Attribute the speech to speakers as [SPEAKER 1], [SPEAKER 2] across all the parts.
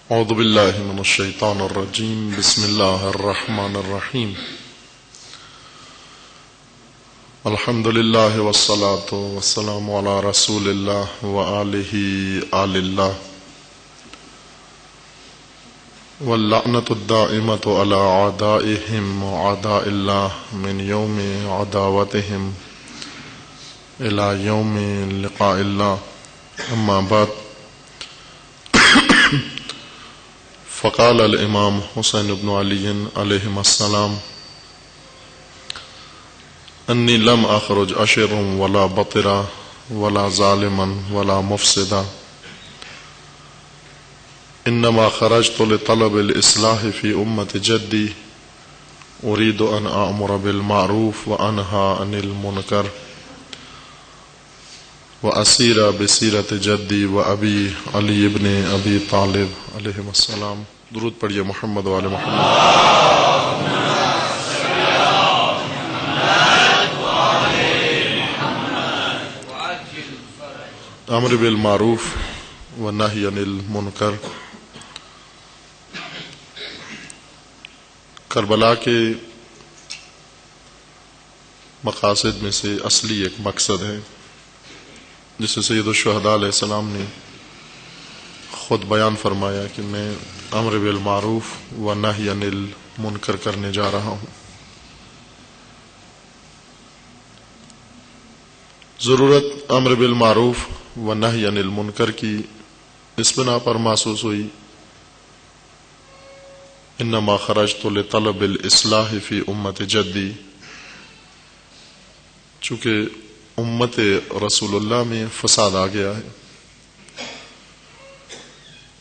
[SPEAKER 1] اعوذ باللہ من الشیطان الرجیم بسم اللہ الرحمن الرحیم الحمد للہ والصلاة والسلام علی رسول اللہ وآلہ آل اللہ واللعنۃ الدائمۃ علی اعدائہم وعداء اللہ من یوم عداوتہم الی یوم لقاء اللہ اما بعد فقال الامام حسین بن علی علیہم السلام انی لم اخرج اشرا ولا بطرا ولا ظالما ولا مفسدا انما خرجت لطلب الاصلاح في امت جدی اريد ان اامر بالمعروف وانهى عن المنکر واسیر بسیرت جدی و ابی علی ابن ابی طالب علیہ السلام. درود پڑھیے محمد و آل محمد. امر بالمعروف و نہی عن المنکر. کربلا کے مقاصد میں سے اصلی ایک مقصد ہے جسے سید الشہداء علیہ السلام نے خود بیان فرمایا کہ میں امر بالمعروف و نہی عن المنکر کرنے جا رہا ہوں. ضرورت امر بالمعروف و نہی عن المنکر کی اس بنا پر محسوس ہوئی انما خرجت لطلب الاصلاح فی امت جدی، چونکہ امت رسول اللہ میں فساد آ گیا ہے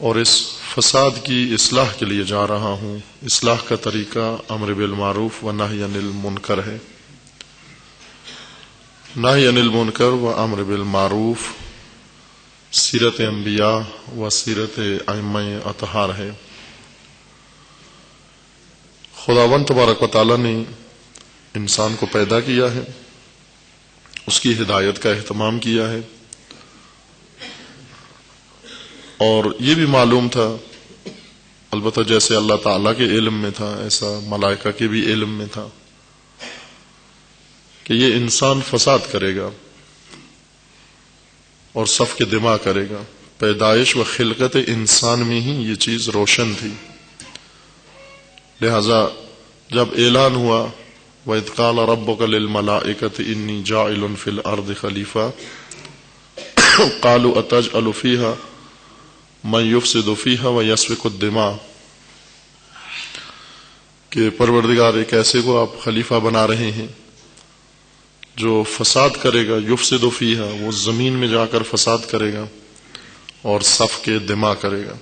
[SPEAKER 1] اور اس فساد کی اصلاح کے لیے جا رہا ہوں. اصلاح کا طریقہ امر بالمعروف و نہی عن المنکر ہے. نہی عن المنکر و امر بالمعروف سیرت انبیاء و سیرت ائمہ اطہار ہے. خداوند تبارک و تعالی نے انسان کو پیدا کیا ہے، اس کی ہدایت کا اہتمام کیا ہے، اور یہ بھی معلوم تھا البتہ جیسے اللہ تعالیٰ کے علم میں تھا ایسا ملائکہ کے بھی علم میں تھا کہ یہ انسان فساد کرے گا اور سفک دماء کرے گا. پیدائش و خلقت انسان میں ہی یہ چیز روشن تھی. لہذا جب اعلان ہوا وَإِذْ قَالَ رَبُّكَ لِلْمَلَائِكَةِ إِنِّي جَاعِلٌ فِي الْأَرْضِ خَلِيفَةً قَالُوا أَتَجْعَلُ فِيهَا مَن يُفْسِدُ فِيهَا وَيَسْفِكُ الدِّمَاءَ، کہ پروردگار ایک ایسے کو آپ خلیفہ بنا رہے ہیں جو فساد کرے گا. یفسد فیہا، وہ زمین میں جا کر فساد کرے گا اور سفک دماء کرے گا.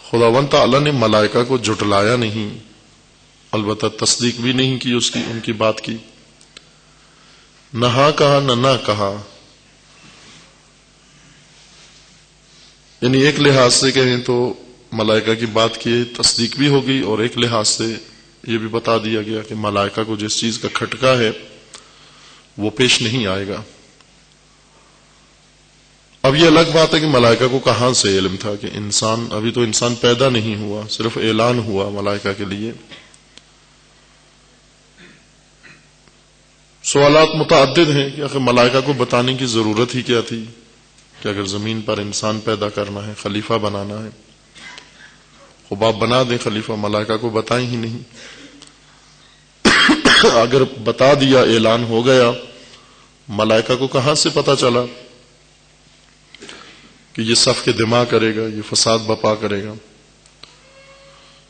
[SPEAKER 1] خداوند تعالی نے ملائکہ کو جھٹلایا نہیں، البتہ تصدیق بھی نہیں کی ان کی بات کی. نہ ہاں کہا نہ کہا، یعنی ایک لحاظ سے کہیں تو ملائکہ کی بات کی تصدیق بھی ہوگی اور ایک لحاظ سے یہ بھی بتا دیا گیا کہ ملائکہ کو جس چیز کا کھٹکا ہے وہ پیش نہیں آئے گا. اب یہ الگ بات ہے کہ ملائکہ کو کہاں سے علم تھا کہ ابھی تو انسان پیدا نہیں ہوا، صرف اعلان ہوا ملائکہ کے لیے. سوالات متعدد ہیں کہ آخر ملائکہ کو بتانے کی ضرورت ہی کیا تھی کہ اگر زمین پر انسان پیدا کرنا ہے، خلیفہ بنانا ہے، خب آپ بنا دیں خلیفہ، ملائکہ کو بتائیں ہی نہیں. اگر بتا دیا، اعلان ہو گیا، ملائکہ کو کہاں سے پتا چلا کہ یہ سفک دماء کرے گا، یہ فساد بپا کرے گا؟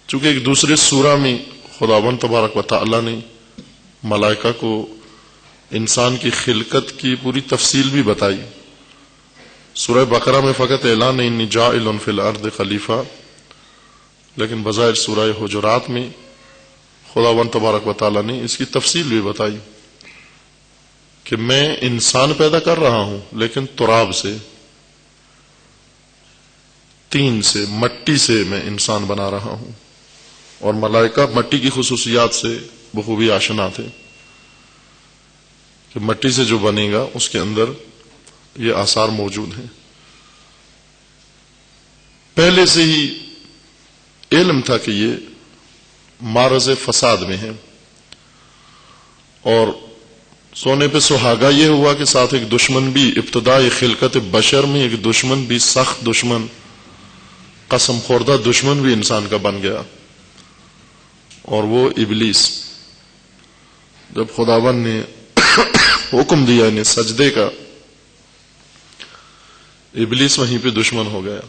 [SPEAKER 1] چونکہ ایک دوسرے سورہ میں خداوند تبارک و تعالی نے ملائکہ کو انسان کی خلقت کی پوری تفصیل بھی بتائی. سورہ بقرہ میں فقط اعلان انی جاعل فی الارض خلیفہ، لیکن بظاہر سورہ حجرات میں خداوند تبارک و تعالی نے اس کی تفصیل بھی بتائی کہ میں انسان پیدا کر رہا ہوں لیکن تراب سے، تین سے، مٹی سے میں انسان بنا رہا ہوں. اور ملائکہ مٹی کی خصوصیات سے بخوبی آشنا تھے کہ مٹی سے جو بنے گا اس کے اندر یہ آثار موجود ہیں. پہلے سے ہی علم تھا کہ یہ معرض فساد میں ہے، اور سونے پہ سہاگا یہ ہوا کہ ساتھ ایک دشمن بھی، ابتدائی خلقت بشر میں ایک دشمن بھی، سخت دشمن، قسم خوردہ دشمن بھی انسان کا بن گیا، اور وہ ابلیس۔ جب خداوند نے حکم دیا انہیں سجدے کا، ابلیس وہیں پہ دشمن ہو گیا۔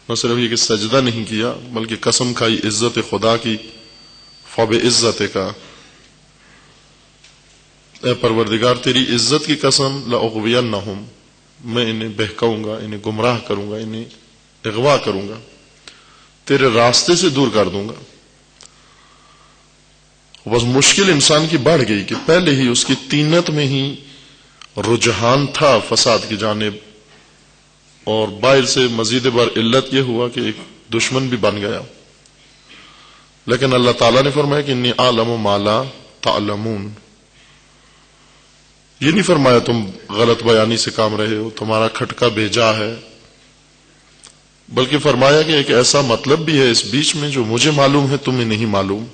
[SPEAKER 1] نہ صرف یہ کہ سجدہ نہیں کیا بلکہ قسم کھائی عزت خدا کی، فبعزت کا، اے پروردگار تیری عزت کی قسم، لأغوینہم، میں انہیں بہکاؤں گا، انہیں گمراہ کروں گا، انہیں اغوا کروں گا، تیرے راستے سے دور کر دوں گا۔ بس مشکل انسان کی بڑھ گئی کہ پہلے ہی اس کی طینت میں ہی رجحان تھا فساد کی جانب، اور باہر سے مزید بر علت یہ ہوا کہ ایک دشمن بھی بن گیا۔ لیکن اللہ تعالیٰ نے فرمایا کہ انی اعلم ما لا تعلمون، یہ نہیں فرمایا تم غلط بیانی سے کام رہے ہو، تمہارا کھٹکا بھیجا ہے، بلکہ فرمایا کہ ایک ایسا مطلب بھی ہے اس بیچ میں جو مجھے معلوم ہے تمہیں نہیں معلوم،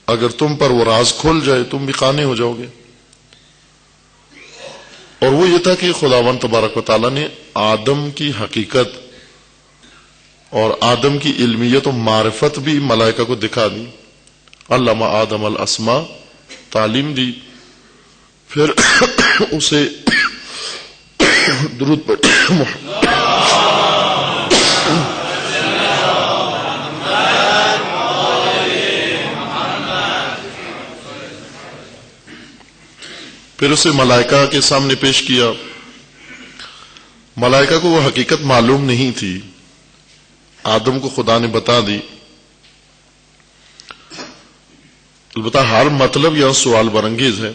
[SPEAKER 1] اگر تم پر وہ راز کھل جائے تم بھی قانے ہو جاؤ گے۔ اور وہ یہ تھا کہ خداوند تبارک و تعالیٰ نے آدم کی حقیقت اور آدم کی علمیت و معرفت بھی ملائکہ کو دکھا دی، علم آدم الاسماء، تعلیم دی، پھر اسے درود پڑھ پھر اسے ملائکہ کے سامنے پیش کیا۔ ملائکہ کو وہ حقیقت معلوم نہیں تھی، آدم کو خدا نے بتا دی۔ البتہ ہر مطلب یہاں سوال برانگیز ہے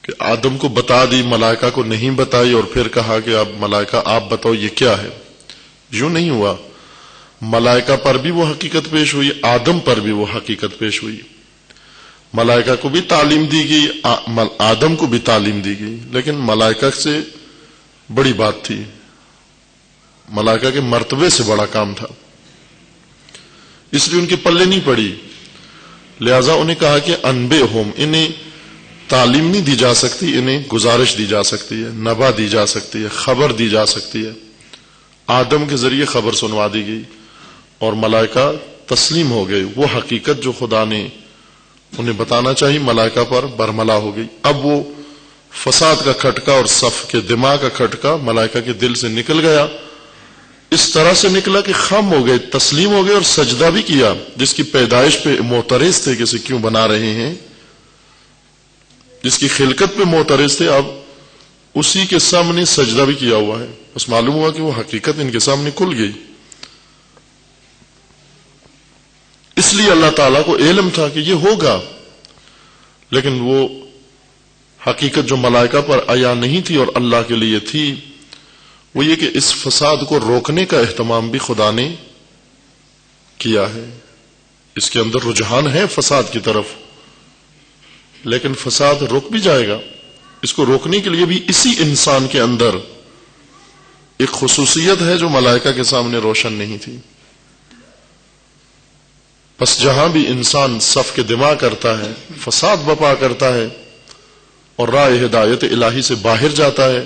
[SPEAKER 1] کہ آدم کو بتا دی، ملائکہ کو نہیں بتائی، اور پھر کہا کہ اب ملائکہ آپ بتاؤ یہ کیا ہے۔ یوں نہیں ہوا، ملائکہ پر بھی وہ حقیقت پیش ہوئی، آدم پر بھی وہ حقیقت پیش ہوئی۔ ملائکہ کو بھی تعلیم دی گئی، آدم کو بھی تعلیم دی گئی، لیکن ملائکہ سے بڑی بات تھی، ملائکہ کے مرتبے سے بڑا کام تھا، اس لیے ان کے پلے نہیں پڑی۔ لہذا انہیں کہا کہ انبئہم، انہیں تعلیم نہیں دی جا سکتی، انہیں گزارش دی جا سکتی ہے، نبا دی جا سکتی ہے، خبر دی جا سکتی ہے۔ آدم کے ذریعے خبر سنوا دی گئی اور ملائکہ تسلیم ہو گئے، وہ حقیقت جو خدا نے انہیں بتانا چاہیے ملائکہ پر برملا ہو گئی۔ اب وہ فساد کا کھٹکا اور صف کے دماغ کا کھٹکا ملائکہ کے دل سے نکل گیا، اس طرح سے نکلا کہ خم ہو گئے، تسلیم ہو گئے، اور سجدہ بھی کیا۔ جس کی پیدائش پہ معترض تھے کہ اسے کیوں بنا رہے ہیں، جس کی خلقت پہ معترض تھے، اب اسی کے سامنے سجدہ بھی کیا ہوا ہے۔ بس معلوم ہوا کہ وہ حقیقت ان کے سامنے کھل گئی۔ اس لیے اللہ تعالیٰ کو علم تھا کہ یہ ہوگا، لیکن وہ حقیقت جو ملائکہ پر عیا نہیں تھی اور اللہ کے لیے تھی، وہ یہ کہ اس فساد کو روکنے کا اہتمام بھی خدا نے کیا ہے۔ اس کے اندر رجحان ہے فساد کی طرف، لیکن فساد رک بھی جائے گا۔ اس کو روکنے کے لیے بھی اسی انسان کے اندر ایک خصوصیت ہے جو ملائکہ کے سامنے روشن نہیں تھی۔ بس جہاں بھی انسان صف کے دماغ کرتا ہے، فساد بپا کرتا ہے اور راہ ہدایت الہی سے باہر جاتا ہے،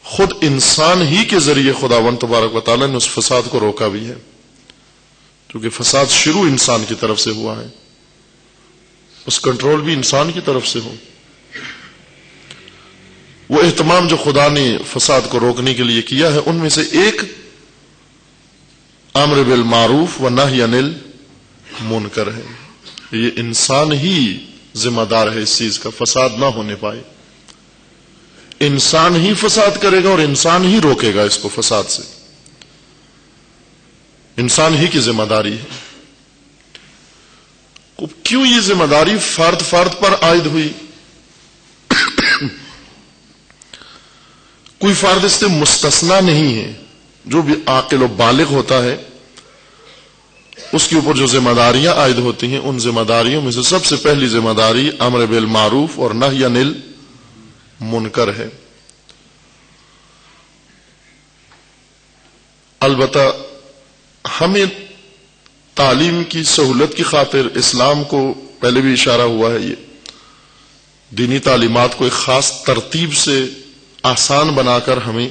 [SPEAKER 1] خود انسان ہی کے ذریعے خداوند تبارک و تعالیٰ نے اس فساد کو روکا بھی ہے، کیونکہ فساد شروع انسان کی طرف سے ہوا ہے، اس کنٹرول بھی انسان کی طرف سے ہو۔ وہ اہتمام جو خدا نے فساد کو روکنے کے لیے کیا ہے، ان میں سے ایک امر بالمعروف و نہی عن المنکر ہے۔ یہ انسان ہی ذمہ دار ہے اس چیز کا، فساد نہ ہونے پائے۔ انسان ہی فساد کرے گا اور انسان ہی روکے گا اس کو فساد سے، انسان ہی کی ذمہ داری ہے۔ کیوں یہ ذمہ داری فرد فرد پر عائد ہوئی؟ کوئی فرد اس سے مستثنا نہیں ہے، جو بھی عاقل و بالغ ہوتا ہے اس کے اوپر جو ذمہ داریاں عائد ہوتی ہیں، ان ذمہ داریوں میں سے سب سے پہلی ذمہ داری امر بالمعروف اور نہی عن المنکر ہے۔ البتہ ہمیں تعلیم کی سہولت کی خاطر اسلام کو پہلے بھی اشارہ ہوا ہے، یہ دینی تعلیمات کو ایک خاص ترتیب سے آسان بنا کر ہمیں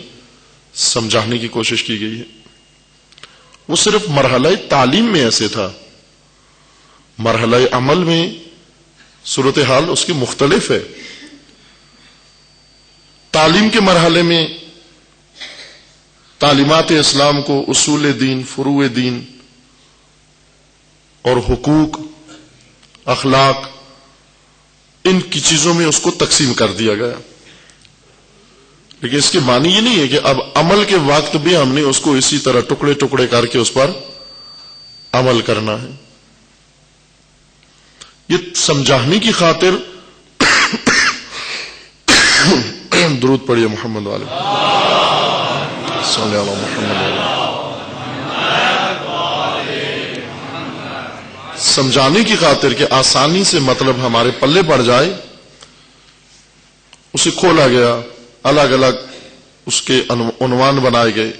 [SPEAKER 1] سمجھانے کی کوشش کی گئی ہے۔ وہ صرف مرحلہ تعلیم میں ایسے تھا، مرحلہ عمل میں صورتحال اس کی مختلف ہے۔ تعلیم کے مرحلے میں تعلیمات اسلام کو اصول دین، فروع دین اور حقوق، اخلاق، ان کی چیزوں میں اس کو تقسیم کر دیا گیا، لیکن اس کے معنی یہ نہیں ہے کہ اب عمل کے وقت بھی ہم نے اس کو اسی طرح ٹکڑے ٹکڑے کر کے اس پر عمل کرنا ہے۔ یہ سمجھانے کی خاطر درود پڑھیے محمد والے صلی اللہ محمد والے، سمجھانے کی خاطر کہ آسانی سے مطلب ہمارے پلے پڑ جائے، اسے کھولا گیا، الگ الگ اس کے عنوان بنائے گئے۔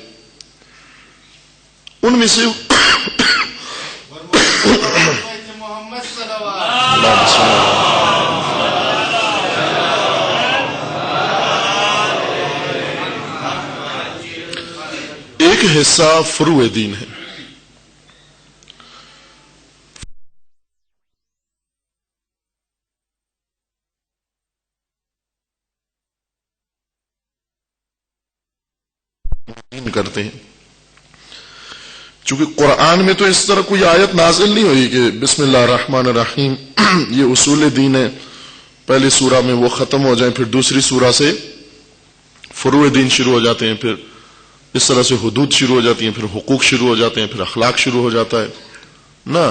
[SPEAKER 1] ان میں سے ایک حصہ فروع دین ہے۔ کرتے ہیں، چونکہ قرآن میں تو اس طرح کوئی آیت نازل نہیں ہوئی کہ بسم اللہ الرحمن الرحیم یہ اصول دین ہے، پہلی سورہ میں وہ ختم ہو جائیں، پھر دوسری سورہ سے فروع دین شروع ہو جاتے ہیں، پھر اس طرح سے حدود شروع ہو جاتی ہیں، پھر حقوق شروع ہو جاتے ہیں، پھر اخلاق شروع ہو جاتا ہے۔ نہ،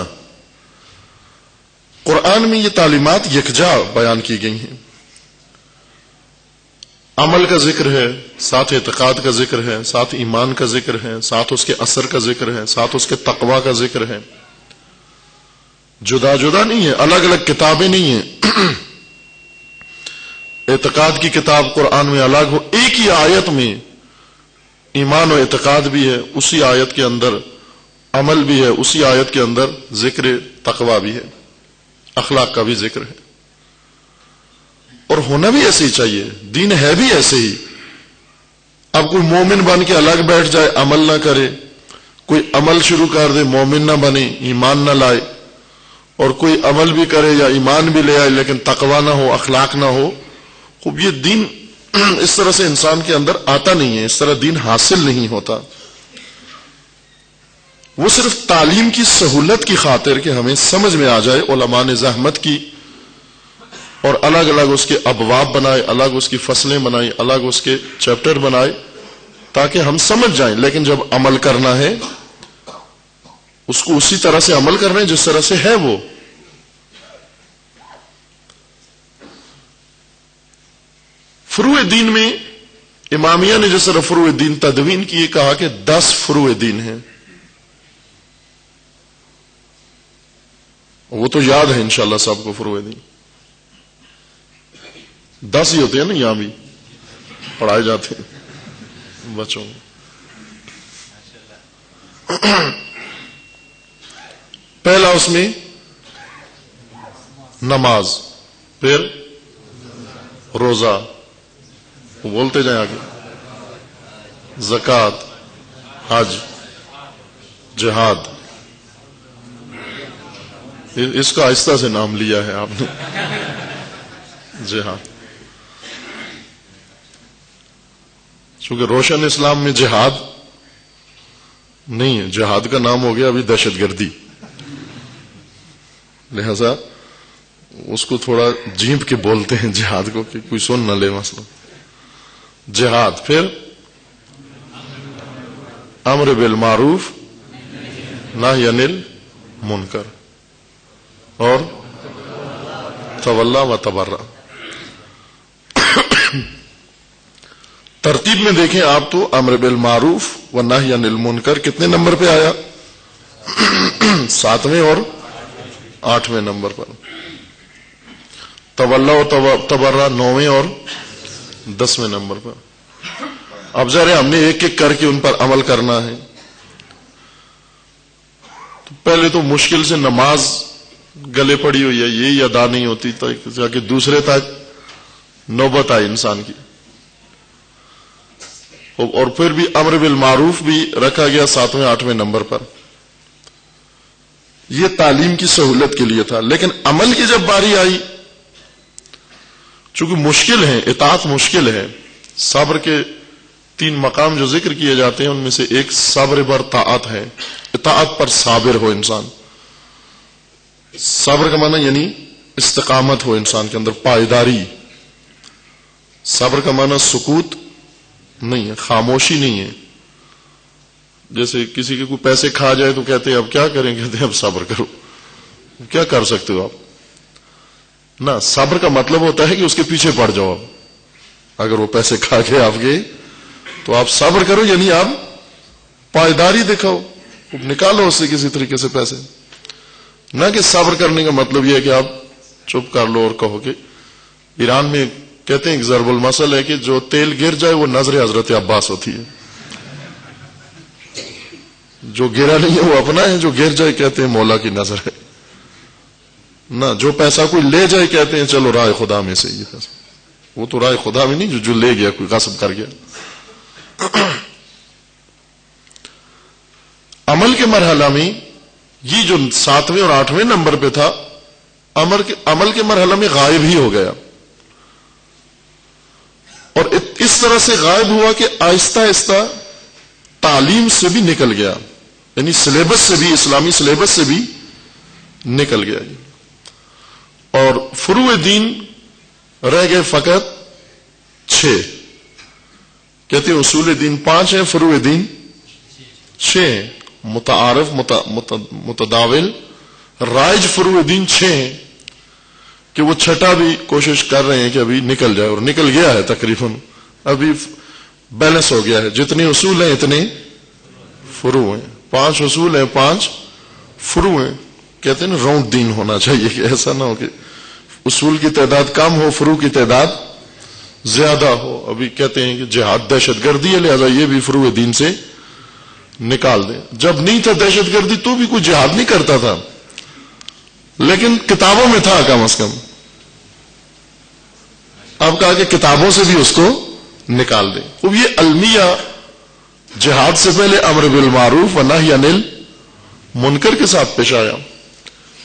[SPEAKER 1] قرآن میں یہ تعلیمات یکجا بیان کی گئی ہیں۔ عمل کا ذکر ہے، ساتھ اعتقاد کا ذکر ہے، ساتھ ایمان کا ذکر ہے، ساتھ اس کے اثر کا ذکر ہے، ساتھ اس کے تقوی کا ذکر ہے۔ جدا جدا نہیں ہے، الگ الگ کتابیں نہیں ہیں۔ اعتقاد کی کتاب قرآن میں الگ ہو، ایک ہی آیت میں ایمان و اعتقاد بھی ہے، اسی آیت کے اندر عمل بھی ہے، اسی آیت کے اندر ذکر تقوی بھی ہے، اخلاق کا بھی ذکر ہے۔ اور ہونا بھی ایسے ہی چاہیے، دین ہے بھی ایسے ہی۔ اب کوئی مومن بن کے الگ بیٹھ جائے، عمل نہ کرے، کوئی عمل شروع کر دے، مومن نہ بنے، ایمان نہ لائے، اور کوئی عمل بھی کرے یا ایمان بھی لے آئے لیکن تقوی نہ ہو، اخلاق نہ ہو، خوب یہ دین اس طرح سے انسان کے اندر آتا نہیں ہے، اس طرح دین حاصل نہیں ہوتا۔ وہ صرف تعلیم کی سہولت کی خاطر کہ ہمیں سمجھ میں آ جائے، علماء نے زحمت کی اور الگ الگ اس کے ابواب بنائے، الگ اس کی فصلیں بنائی، الگ اس کے چیپٹر بنائے تاکہ ہم سمجھ جائیں، لیکن جب عمل کرنا ہے اس کو اسی طرح سے عمل کرنا ہے جس طرح سے ہے وہ۔ فروع دین میں امامیہ نے جس طرح فروع دین تدوین کی، یہ کہا کہ 10 فروع دین ہیں۔ وہ تو یاد ہے انشاءاللہ سب کو فروع دین 10 ہی ہوتے ہیں نا، یہاں بھی پڑھائے جاتے ہیں بچوں کو۔ پہلا اس میں نماز، پھر روزہ، وہ بولتے جائیں آگے، زکوٰۃ، حج، جہاد۔ اس کا آہستہ سے نام لیا ہے آپ نے، جہاد، چونکہ روشن اسلام میں جہاد نہیں ہے، جہاد کا نام ہو گیا ابھی دہشت گردی، لہذا اس کو تھوڑا جھیپ کے بولتے ہیں جہاد کو کہ کوئی سن نہ لے مسئلہ۔ جہاد، پھر امر بالمعروف نہی عن المنکر، اور تولا و تبرع۔ ترتیب میں دیکھیں آپ تو امر بالمعروف و نہی عن المنکر کتنے نمبر پہ آیا؟ 7ویں اور 8ویں نمبر پر۔ تولا و تبرع 9ویں اور 10ویں نمبر پر۔ اب ذرا ہم نے ایک ایک کر کے ان پر عمل کرنا ہے، تو پہلے تو مشکل سے نماز گلے پڑی ہوئی ہے، یہی ادا نہیں ہوتی تاکہ دوسرے تک نوبت آئے انسان کی، اور پھر بھی امر بالمعروف بھی رکھا گیا 7ویں 8ویں نمبر پر. یہ تعلیم کی سہولت کے لیے تھا. لیکن عمل کی جب باری آئی، چونکہ مشکل ہے، اطاعت مشکل ہے، صبر کے 3 مقام جو ذکر کیے جاتے ہیں ان میں سے ایک صبر بر طاعت ہے. اطاعت پر صابر ہو انسان. صبر کا معنی یعنی استقامت ہو انسان کے اندر، پائیداری. صبر کا معنی سکوت نہیں ہے، خاموشی نہیں ہے. جیسے کسی کے کوئی پیسے کھا جائے تو کہتے ہیں اب کیا کریں، کہتے ہیں اب صبر کرو. کیا کر سکتے ہو آپ؟ نہ، صبر کا مطلب ہوتا ہے کہ اس کے پیچھے پڑ جاؤ. اب اگر وہ پیسے کھا کے آپ گئے تو آپ صبر کرو، یعنی آپ پائیداری دکھاؤ، نکالو اس سے کسی طریقے سے پیسے. نہ کہ صبر کرنے کا مطلب یہ ہے کہ آپ چپ کر لو اور کہو کہ ایران میں کہتے ہیں کہ ضرب المثل ہے کہ جو تیل گر جائے وہ نظر حضرت عباس ہوتی ہے. جو گرا نہیں ہے وہ اپنا ہے، جو گر جائے کہتے ہیں مولا کی نظر ہے. نہ، جو پیسہ کوئی لے جائے کہتے ہیں چلو رائے خدا میں سے یہ پیسہ. وہ تو رائے خدا میں نہیں جو لے گیا، کوئی غصب کر گیا. عمل کے مرحلہ میں یہ جو 7ویں اور 8ویں نمبر پہ تھا، عمل کے مرحلہ میں غائب ہی ہو گیا. اور اس طرح سے غائب ہوا کہ آہستہ آہستہ تعلیم سے بھی نکل گیا، یعنی سلیبس سے بھی، اسلامی سلیبس سے بھی نکل گیا. اور فروع دین رہ گئے فقط 6. کہتے ہیں اصول دین 5 ہیں، فروع دین 6 ہیں. متعارف، متداول، رائج فروع دین 6 ہیں، کہ وہ 6ٹا بھی کوشش کر رہے ہیں کہ ابھی نکل جائے، اور نکل گیا ہے تقریباً. ابھی بیلنس ہو گیا ہے، جتنے اصول ہیں اتنے فروع ہیں. 5 اصول ہیں، 5 فروع ہیں. کہتے ہیں نا راؤنڈ دین ہونا چاہیے، کہ ایسا نہ ہو کہ اصول کی تعداد کم ہو، فروع کی تعداد زیادہ ہو. ابھی کہتے ہیں کہ جہاد دہشت گردی ہے، لہذا یہ بھی فروع دین سے نکال دیں. جب نہیں تھا دہشت گردی تو بھی کوئی جہاد نہیں کرتا تھا، لیکن کتابوں میں تھا کم از کم. اب کہا کہ کتابوں سے بھی اس کو نکال دیں. اب یہ المیہ جہاد سے پہلے امر بالمعروف و نہی عن المنکر کے ساتھ پیش آیا،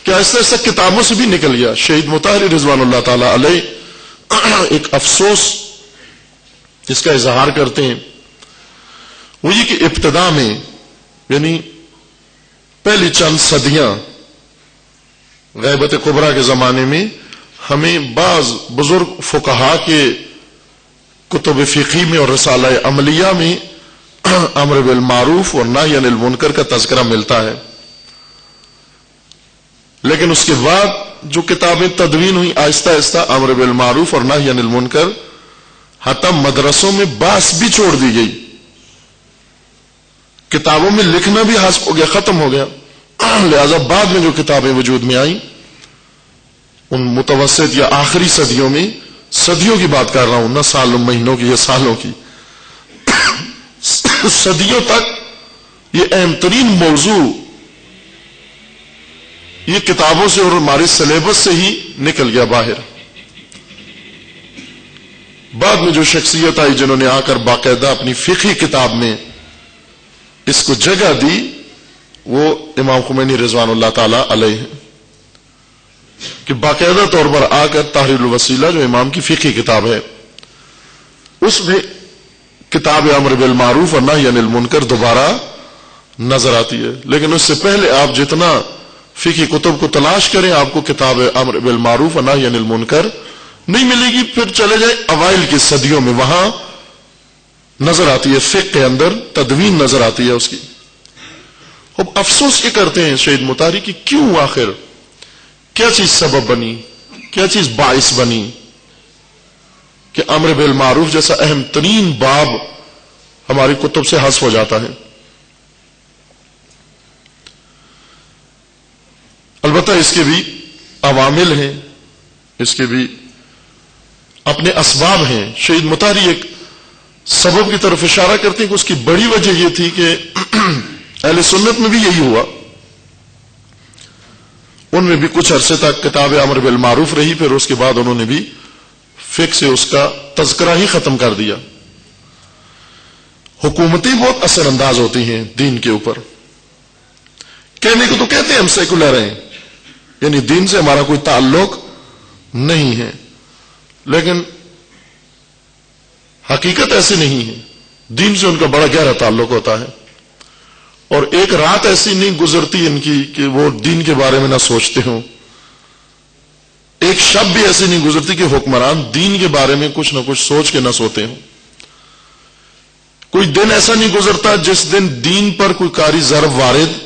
[SPEAKER 1] کہ ایسا ایسا کتابوں سے بھی نکل گیا. شہید مطہری رضوان اللہ تعالی علیہ ایک افسوس اس کا اظہار کرتے ہیں، وہ یہ کہ ابتدا میں، یعنی پہلی چند صدیاں غیبت کبریٰ کے زمانے میں، ہمیں بعض بزرگ فقہا کے کتب فقہی میں اور رسالہ عملیہ میں امر بالمعروف اور نہی عن المنکر کا تذکرہ ملتا ہے. لیکن اس کے بعد جو کتابیں تدوین ہوئی آہستہ آہستہ امر بالمعروف اور نہی عن المنکر، حتی مدرسوں میں بحث بھی چھوڑ دی گئی، کتابوں میں لکھنا بھی حذف ہو گیا، ختم ہو گیا. لہذا بعد میں جو کتابیں وجود میں آئیں ان متوسط یا آخری صدیوں میں، صدیوں کی بات کر رہا ہوں، نہ سالوں مہینوں کی یا سالوں کی، صدیوں تک یہ اہم ترین موضوع یہ کتابوں سے اور ہمارے سلیبس سے ہی نکل گیا باہر. بعد میں جو شخصیت آئی جنہوں نے آ کر باقاعدہ اپنی فقہی کتاب میں اس کو جگہ دی، وہ امام خمینی رضوان اللہ تعالی علیہ ہیں، کہ باقاعدہ طور پر آ کر تحریر الوسیلہ جو امام کی فقہی کتاب ہے، اس میں کتاب امر بالمعروف اور نہی عن المنکر دوبارہ نظر آتی ہے. لیکن اس سے پہلے آپ جتنا فقہی کتب کو تلاش کریں، آپ کو کتاب امر بالمعروف اور نہی عن المنکر نہیں ملے گی. پھر چلے جائیں اوائل کی صدیوں میں، وہاں نظر آتی ہے، فقہ کے اندر تدوین نظر آتی ہے اس کی. اب افسوس یہ کرتے ہیں شہید مطہری کہ کیوں، آخر کیا چیز سبب بنی، کیا چیز باعث بنی کہ امر بالمعروف جیسا اہم ترین باب ہماری کتب سے حذف ہو جاتا ہے. البتہ اس کے بھی عوامل ہیں، اس کے بھی اپنے اسباب ہیں. شہید مطہری ایک سبب کی طرف اشارہ کرتے ہیں کہ اس کی بڑی وجہ یہ تھی کہ اہل سنت میں بھی یہی ہوا ان میں بھی کچھ عرصے تک کتاب امر بالمعروف رہی، پھر اس کے بعد انہوں نے بھی فقہ سے اس کا تذکرہ ہی ختم کر دیا۔ حکومتیں بہت اثر انداز ہوتی ہیں دین کے اوپر، کہنے کو تو کہتے ہیں ہم سیکولر ہیں، یعنی دین سے ہمارا کوئی تعلق نہیں ہے، لیکن حقیقت ایسی نہیں ہے، دین سے ان کا بڑا گہرا تعلق ہوتا ہے، اور ایک رات ایسی نہیں گزرتی ان کی کہ وہ دین کے بارے میں نہ سوچتے ہوں، ایک شب بھی ایسی نہیں گزرتی کہ حکمران دین کے بارے میں کچھ نہ کچھ سوچ کے نہ سوتے ہوں، کوئی دن ایسا نہیں گزرتا جس دن دین پر کوئی کاری ضرب وارد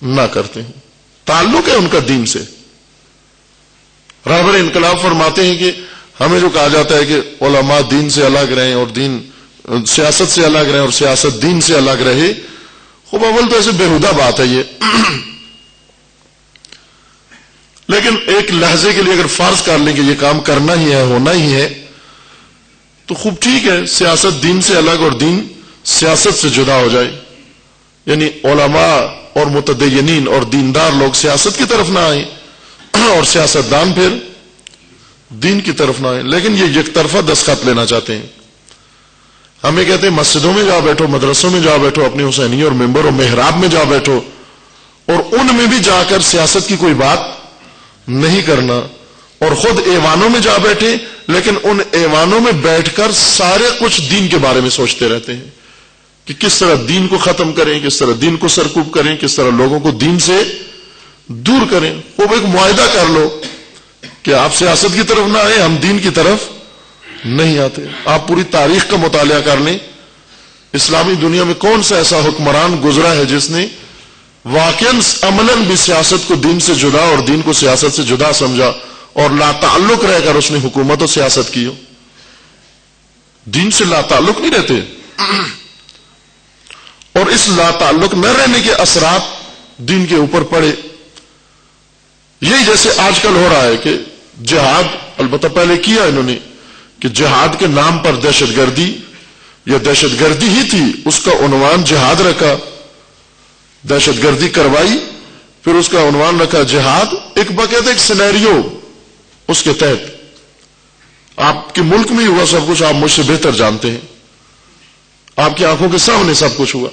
[SPEAKER 1] نہ کرتے ہیں، تعلق ہے ان کا دین سے۔ رہبر انقلاب فرماتے ہیں کہ ہمیں جو کہا جاتا ہے کہ علماء دین سے الگ رہیں اور دین سیاست سے الگ رہیں اور سیاست دین سے الگ رہے، خوب اول تو ایسے بےہودہ بات ہے یہ، لیکن ایک لحظے کے لیے اگر فرض کر لیں کہ یہ کام کرنا ہی ہے، ہونا ہی ہے، تو خوب ٹھیک ہے، سیاست دین سے الگ اور دین سیاست سے جدا ہو جائے، یعنی علماء اور متدینین اور دیندار لوگ سیاست کی طرف نہ آئیں اور سیاستدان پھر دین کی طرف نہ آئیں، لیکن یہ یک طرفہ دستخط لینا چاہتے ہیں۔ ہمیں کہتے ہیں مسجدوں میں جا بیٹھو، مدرسوں میں جا بیٹھو، اپنی حسینی اور ممبر اور محراب میں جا بیٹھو، اور ان میں بھی جا کر سیاست کی کوئی بات نہیں کرنا، اور خود ایوانوں میں جا بیٹھے لیکن ان ایوانوں میں بیٹھ کر سارے کچھ دین کے بارے میں سوچتے رہتے ہیں کہ کس طرح دین کو ختم کریں، کس طرح دین کو سرکوب کریں، کس طرح لوگوں کو دین سے دور کریں۔ وہ ایک معاہدہ کر لو کہ آپ سیاست کی طرف نہ آئے، ہم دین کی طرف نہیں آتے۔ آپ پوری تاریخ کا مطالعہ کر لیں، اسلامی دنیا میں کون سا ایسا حکمران گزرا ہے جس نے واقعاً عملاً بھی سیاست کو دین سے جدا اور دین کو سیاست سے جدا سمجھا اور لا تعلق رہ کر اس نے حکومت و سیاست کی ہو؟ دین سے لا تعلق نہیں رہتے، اور اس لا تعلق نہ رہنے کے اثرات دین کے اوپر پڑے۔ یہی جیسے آج کل ہو رہا ہے کہ جہاد، البتہ پہلے کیا انہوں نے کہ جہاد کے نام پر دہشت گردی یا دہشت گردی ہی تھی، اس کا عنوان جہاد رکھا، دہشت گردی کروائی، پھر اس کا عنوان رکھا جہاد، ایک باقاعدہ ایک سینیریو اس کے تحت۔ آپ کے ملک میں ہی ہوا سب کچھ، آپ مجھ سے بہتر جانتے ہیں، آپ کی آنکھوں کے سامنے سب کچھ ہوا،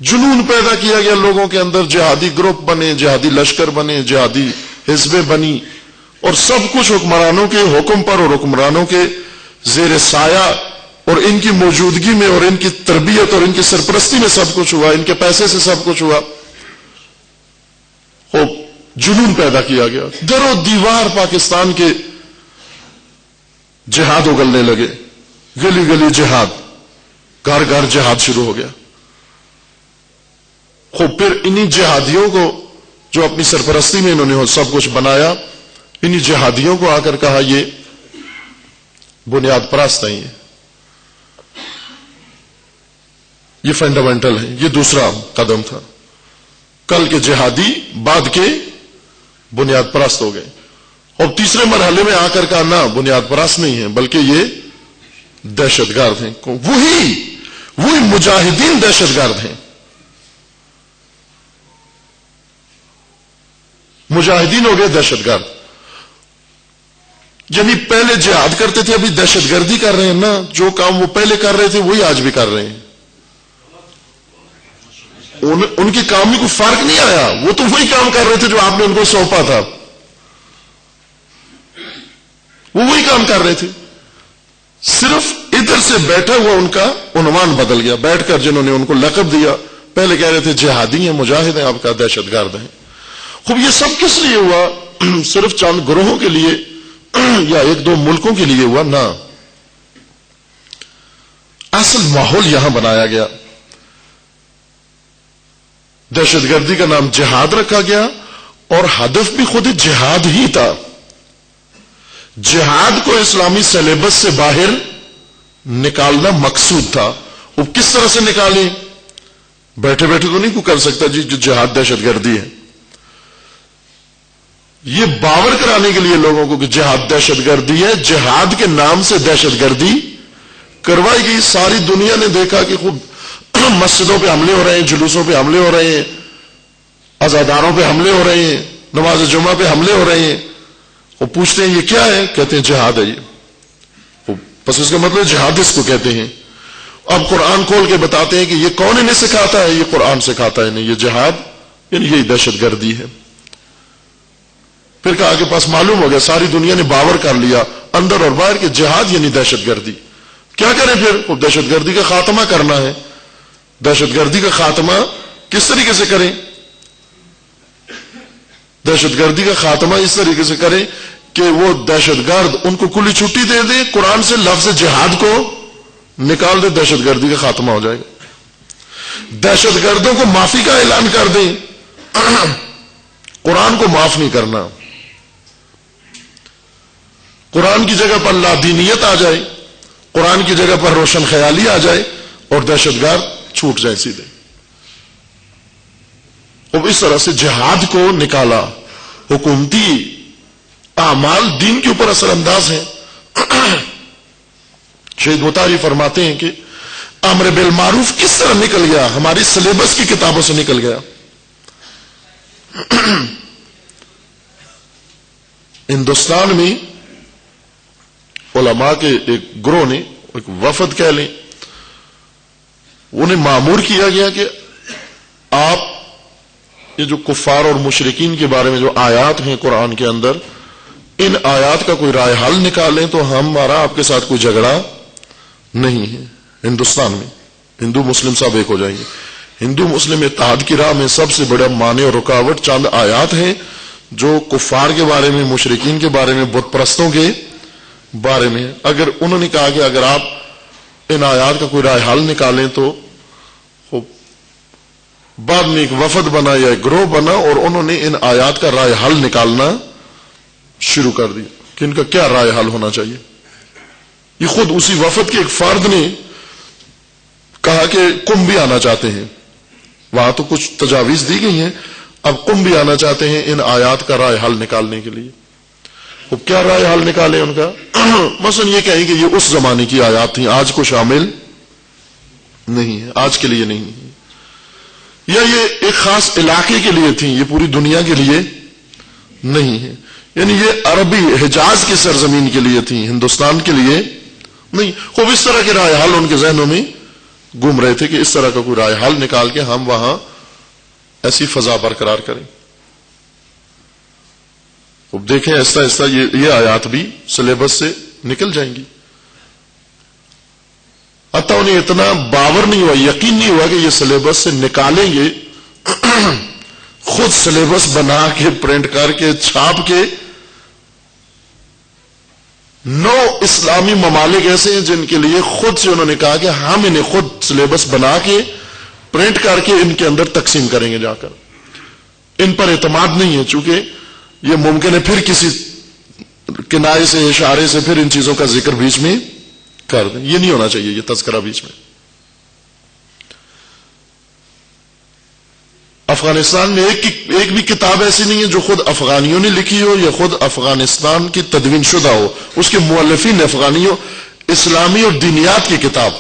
[SPEAKER 1] جنون پیدا کیا گیا لوگوں کے اندر، جہادی گروپ بنے، جہادی لشکر بنے، جہادی حزبیں بنی، اور سب کچھ حکمرانوں کے حکم پر اور حکمرانوں کے زیر سایہ اور ان کی موجودگی میں اور ان کی تربیت اور ان کی سرپرستی میں سب کچھ ہوا، ان کے پیسے سے سب کچھ ہوا، جنون پیدا کیا گیا۔ در و دیوار پاکستان کے جہاد اگلنے لگے، گلی گلی جہاد، گھر گھر جہاد شروع ہو گیا۔ خوب پھر انہی جہادیوں کو جو اپنی سرپرستی میں انہوں نے سب کچھ بنایا، انہی جہادیوں کو آ کر کہا یہ بنیاد پرست نہیں ہے، یہ فنڈامنٹل ہے۔ یہ دوسرا قدم تھا۔ کل کے جہادی بعد کے بنیاد پرست ہو گئے، اور تیسرے مرحلے میں آ کر کہا نہ، بنیاد پرست نہیں ہے بلکہ یہ دہشت گرد ہیں۔ وہی مجاہدین دہشت گرد ہیں، مجاہدین ہو گئے دہشت گرد، یعنی پہلے جہاد کرتے تھے، ابھی دہشت گردی کر رہے ہیں نا، جو کام وہ پہلے کر رہے تھے وہی آج بھی کر رہے ہیں، ان کے کام میں کوئی فرق نہیں آیا، وہ تو وہی کام کر رہے تھے جو آپ نے ان کو سونپا تھا، وہ وہی کام کر رہے تھے، صرف ادھر سے بیٹھا ہوا ان کا عنوان بدل گیا، بیٹھ کر جنہوں نے ان کو لقب دیا، پہلے کہہ رہے تھے جہادی ہیں، مجاہد ہیں، آپ کا دہشت گرد ہیں۔ خوب یہ سب کس لیے ہوا؟ صرف چند گروہوں کے لیے یا ایک دو ملکوں کے لیے ہوا؟ نہ، اصل ماحول یہاں بنایا گیا، دہشت گردی کا نام جہاد رکھا گیا، اور ہدف بھی خود جہاد ہی تھا۔ جہاد کو اسلامی سلیبس سے باہر نکالنا مقصود تھا۔ وہ کس طرح سے نکالیں؟ بیٹھے بیٹھے تو نہیں کوئی کر سکتا جی جہاد دہشت گردی ہے، یہ باور کرانے کے لیے لوگوں کو کہ جہاد دہشت گردی ہے، جہاد کے نام سے دہشت گردی کروائی گئی۔ ساری دنیا نے دیکھا کہ خوب مسجدوں پہ حملے ہو رہے ہیں، جلوسوں پہ حملے ہو رہے ہیں، عزاداروں پہ حملے ہو رہے ہیں، نماز جمعہ پہ حملے ہو رہے ہیں، وہ پوچھتے ہیں یہ کیا ہے؟ کہتے ہیں جہاد ہے یہ، بس اس کا مطلب جہاد اس کو کہتے ہیں۔ اب قرآن کھول کے بتاتے ہیں کہ یہ کون انہیں سکھاتا ہے؟ یہ قرآن سکھاتا ہے نہیں، یہ جہاد یعنی یہی دہشت گردی ہے۔ پھر کہا کہ پاس معلوم ہو گیا، ساری دنیا نے باور کر لیا اندر اور باہر کہ جہاد یعنی دہشت گردی۔ کیا کریں پھر؟ دہشت گردی کا خاتمہ کرنا ہے۔ دہشت گردی کا خاتمہ کس طریقے سے کریں؟ دہشت گردی کا خاتمہ اس طریقے سے کریں کہ وہ دہشت گرد ان کو کھلی چھٹی دے دیں، قرآن سے لفظ جہاد کو نکال دے، دہشت گردی کا خاتمہ ہو جائے گا۔ دہشت گردوں کو معافی کا اعلان کر دیں، قرآن کو معاف نہیں کرنا۔ قرآن کی جگہ پر لادینیت آ جائے، قرآن کی جگہ پر روشن خیالی آ جائے اور دہشت گرد چھوٹ جائے سیدھے۔ اب اس طرح سے جہاد کو نکالا۔ حکومتی اعمال دین کے اوپر اثر انداز ہیں۔ شہید مطاری فرماتے ہیں کہ امر بالمعروف کس طرح نکل گیا؟ ہماری سلیبس کی کتابوں سے نکل گیا۔ ہندوستان میں علماء کے ایک گروہ نے، ایک وفد کہہ لیں، انہیں مامور کیا گیا کہ آپ یہ جو کفار اور مشرکین کے بارے میں جو آیات ہیں قرآن کے اندر، ان آیات کا کوئی رائے حل نکالیں تو ہمارا آپ کے ساتھ کوئی جھگڑا نہیں ہے۔ ہندوستان میں ہندو مسلم سب ایک ہو جائیں گے۔ ہندو مسلم اتحاد کی راہ میں سب سے بڑا مانع اور رکاوٹ چند آیات ہیں جو کفار کے بارے میں، مشرکین کے بارے میں، بت پرستوں کے بارے میں۔ اگر انہوں نے کہا کہ اگر آپ ان آیات کا کوئی رائے حل نکالیں تو بعد میں ایک وفد بنا یا ایک گروہ بنا اور انہوں نے ان آیات کا رائے حل نکالنا شروع کر دیا کہ ان کا کیا رائے حل ہونا چاہیے۔ یہ خود اسی وفد کے ایک فرد نے کہا کہ قم بھی آنا چاہتے ہیں، وہاں تو کچھ تجاویز دی گئی ہیں، اب قم بھی آنا چاہتے ہیں ان آیات کا رائے حل نکالنے کے لیے۔ وہ کیا رائے حل نکالے ان کا؟ مثلا یہ کہیں کہ یہ اس زمانے کی آیات تھیں، آج کو شامل نہیں ہے، آج کے لیے نہیں ہے، یا یہ ایک خاص علاقے کے لیے تھیں، یہ پوری دنیا کے لیے نہیں ہے، یعنی یہ عربی حجاز کی سرزمین کے لیے تھیں، ہندوستان کے لیے نہیں۔ خوب اس طرح کے رائے حل ان کے ذہنوں میں گھوم رہے تھے کہ اس طرح کا کوئی رائے حل نکال کے ہم وہاں ایسی فضا برقرار کریں۔ اب دیکھیں آہستہ آہستہ یہ آیات بھی سلیبس سے نکل جائیں گی۔ حتیٰ انہیں اتنا باور نہیں ہوا، یقین نہیں ہوا کہ یہ سلیبس سے نکالیں گے، خود سلیبس بنا کے پرنٹ کر کے چھاپ کے 9 اسلامی ممالک ایسے ہیں جن کے لیے خود سے انہوں نے کہا کہ ہم انہیں خود سلیبس بنا کے پرنٹ کر کے ان کے اندر تقسیم کریں گے جا کر۔ ان پر اعتماد نہیں ہے، چونکہ یہ ممکن ہے پھر کسی کنائے سے، اشارے سے پھر ان چیزوں کا ذکر بیچ میں کر دیں، یہ نہیں ہونا چاہیے یہ تذکرہ بیچ میں۔ افغانستان میں ایک بھی کتاب ایسی نہیں ہے جو خود افغانیوں نے لکھی ہو یا خود افغانستان کی تدوین شدہ ہو، اس کے مؤلفین افغانیوں، اسلامی اور دینیات کی کتاب۔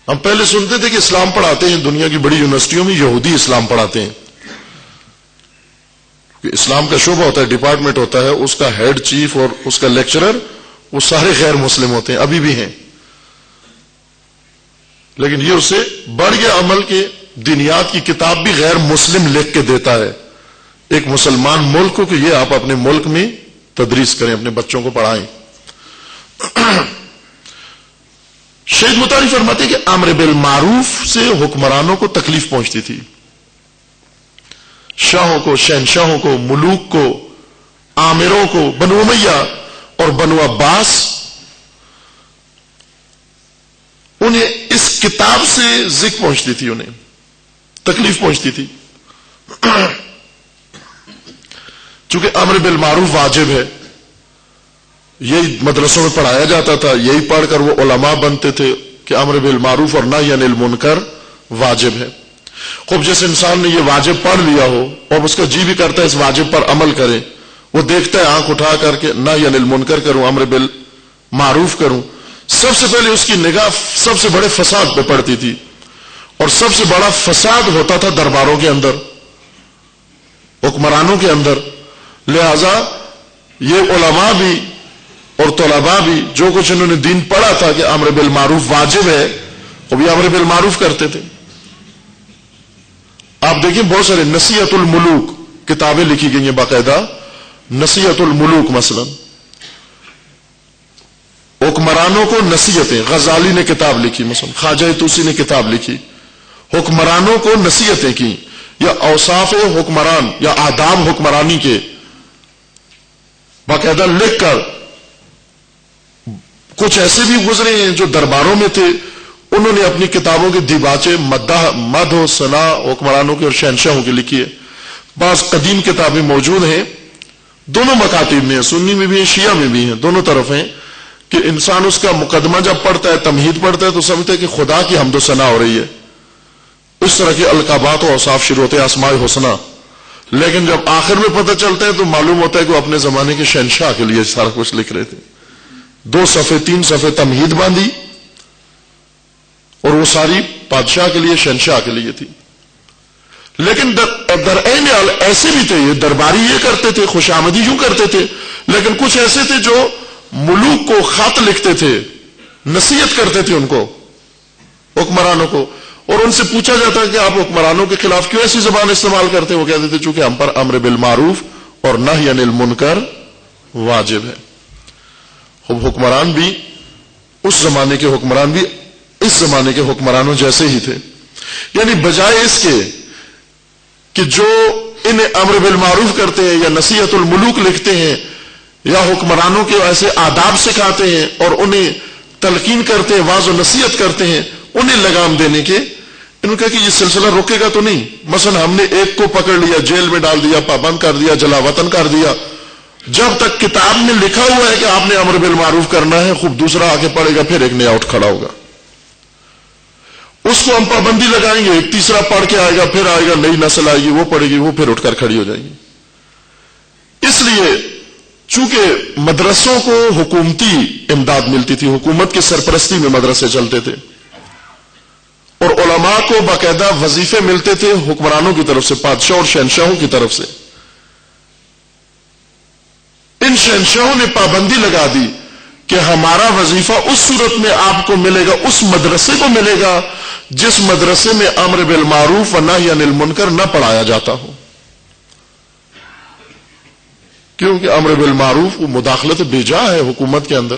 [SPEAKER 1] ہم پہلے سنتے تھے کہ اسلام پڑھاتے ہیں دنیا کی بڑی یونیورسٹیوں میں یہودی اسلام پڑھاتے ہیں، اسلام کا شعبہ ہوتا ہے، ڈپارٹمنٹ ہوتا ہے، اس کا ہیڈ چیف اور اس کا لیکچرر وہ سارے غیر مسلم ہوتے ہیں، ابھی بھی ہیں، لیکن یہ اسے بڑھ گیا عمل کے دینیات کی کتاب بھی غیر مسلم لکھ کے دیتا ہے ایک مسلمان ملک کو کہ یہ آپ اپنے ملک میں تدریس کریں، اپنے بچوں کو پڑھائیں۔ شہید مطاری فرماتے ہیں کہ امر بالمعروف سے حکمرانوں کو تکلیف پہنچتی تھی، شاہوں کو، شہنشاہوں کو، ملوک کو، آمروں کو، بنو امیہ اور بنو عباس، انہیں اس کتاب سے ذکر پہنچتی تھی، انہیں تکلیف پہنچتی تھی، چونکہ امر بالمعروف واجب ہے، یہی مدرسوں میں پڑھایا جاتا تھا، یہی پڑھ کر وہ علماء بنتے تھے کہ امر بالمعروف اور نہی عن المنکر واجب ہے۔ خوب جس انسان نے یہ واجب پڑھ لیا ہو اور اس کا جی بھی کرتا ہے اس واجب پر عمل کرے، وہ دیکھتا ہے آنکھ اٹھا کر کے نہی عن المنکر کروں، امر بالمعروف کروں، سب سے پہلے اس کی نگاہ سب سے بڑے فساد پہ پڑتی تھی، اور سب سے بڑا فساد ہوتا تھا درباروں کے اندر، حکمرانوں کے اندر. لہذا یہ علماء بھی اور طلباء بھی جو کچھ انہوں نے دین پڑھا تھا کہ امر بالمعروف واجب ہے، وہ بھی امر بالمعروف کرتے تھے. آپ دیکھیں بہت سارے نصیحت الملوک کتابیں لکھی گئی ہیں باقاعدہ. نصیحت الملوک مثلا حکمرانوں کو نصیحتیں، غزالی نے کتاب لکھی، مثلا خواجہ طوسی نے کتاب لکھی، حکمرانوں کو نصیحتیں کی، یا اوصاف حکمران یا آداب حکمرانی کے باقاعدہ لکھ کر. کچھ ایسے بھی گزرے ہیں جو درباروں میں تھے، انہوں نے اپنی کتابوں کے دیباچے مدح و ثنا حکمرانوں کے اور شہنشاہوں کے لکھی ہے. بعض قدیم کتابیں موجود ہیں، دونوں مکاتب میں ہیں، سنی میں بھی ہیں، شیعہ میں بھی ہیں، دونوں طرف ہیں، کہ انسان اس کا مقدمہ جب پڑھتا ہے، تمہید پڑھتا ہے، تو سمجھتا ہے کہ خدا کی حمد و ثنا ہو رہی ہے. اس طرح کے القابات و اوصاف شروع ہوتے ہیں، اسماء الحسنی. لیکن جب آخر میں پتہ چلتا ہے تو معلوم ہوتا ہے کہ وہ اپنے زمانے کے شہنشاہ کے لیے سارا کچھ لکھ رہے تھے. 2 صفحے 3 صفحے تمہید باندھی، اور وہ ساری بادشاہ کے لیے، شہنشاہ کے لیے تھی. لیکن درعین حال ایسے بھی تھے، یہ درباری یہ کرتے تھے، خوش آمدی یوں کرتے تھے. لیکن کچھ ایسے تھے جو ملوک کو خط لکھتے تھے، نصیحت کرتے تھے ان کو، حکمرانوں کو، اور ان سے پوچھا جاتا ہے کہ آپ حکمرانوں کے خلاف کیوں ایسی زبان استعمال کرتے ہیں؟ وہ کہتے تھے چونکہ ہم پر امر بالمعروف اور نہی عن المنکر واجب ہے. حکمران بھی، اس زمانے کے حکمران بھی اس زمانے کے حکمرانوں جیسے ہی تھے. یعنی بجائے اس کے کہ جو انہیں امر بالمعروف کرتے ہیں یا نصیحت الملوک لکھتے ہیں یا حکمرانوں کے ایسے آداب سکھاتے ہیں اور انہیں تلقین کرتے ہیں، واعظ و نصیحت کرتے ہیں، انہیں لگام دینے کے، انہوں نے کہا کہ یہ سلسلہ رکے گا تو نہیں. مثلا ہم نے ایک کو پکڑ لیا، جیل میں ڈال دیا، پابند کر دیا، جلا وطن کر دیا. جب تک کتاب میں لکھا ہوا ہے کہ آپ نے امر بالمعروف کرنا ہے، خوب دوسرا آگے پڑھے گا، پھر ایک نیا اٹھ کھڑا ہوگا، اس کو ہم پابندی لگائیں گے، ایک تیسرا پڑھ کے آئے گا، پھر آئے گا، نئی نسل آئے گی، وہ پڑھے گی، وہ پھر اٹھ کر کھڑی ہو جائے گی. اس لیے چونکہ مدرسوں کو حکومتی امداد ملتی تھی، حکومت کی سرپرستی میں مدرسے چلتے تھے، اور علماء کو باقاعدہ وظیفے ملتے تھے حکمرانوں کی طرف سے، بادشاہ اور شہنشاہوں کی طرف سے. ان شہنشاہوں نے پابندی لگا دی کہ ہمارا وظیفہ اس صورت میں آپ کو ملے گا، اس مدرسے کو ملے گا جس مدرسے میں امر بالمعروف و نہی عن المنکر نہ پڑھایا جاتا ہو. کیونکہ امر بالمعروف وہ مداخلت بیجا ہے حکومت کے اندر.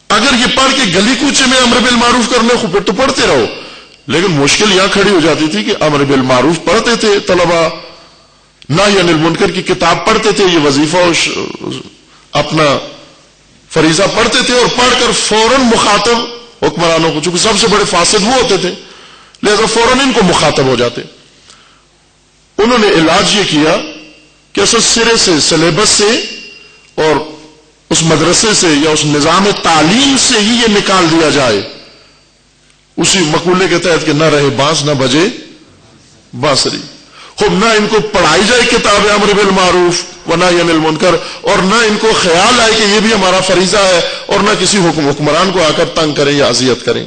[SPEAKER 1] اگر یہ پڑھ کے گلی کوچے میں امر بالمعروف کرنے کو، پھر تو پڑھتے رہو. لیکن مشکل یہاں کھڑی ہو جاتی تھی کہ امر بالمعروف پڑھتے تھے طلبہ، نہی عن المنکر کی کتاب پڑھتے تھے، یہ وظیفہ اپنا فریضہ پڑھتے تھے، اور پڑھ کر فوراً مخاطب حکمرانوں کو، چونکہ سب سے بڑے فاسد وہ ہوتے تھے، لہذا فوراً ان کو مخاطب ہو جاتے. انہوں نے علاج یہ کیا کہ اصل سرے سے، سلیبس سے اور اس مدرسے سے یا اس نظام تعلیم سے ہی یہ نکال دیا جائے، اسی مقولے کے تحت کہ نہ رہے بانس نہ بجے بانسری. خوب نہ ان کو پڑھائی جائے کتاب امر بالمعروف و نہی عن المنکر، اور نہ ان کو خیال آئے کہ یہ بھی ہمارا فریضہ ہے، اور نہ کسی حکمران کو آ کر تنگ کریں یا اذیت کریں.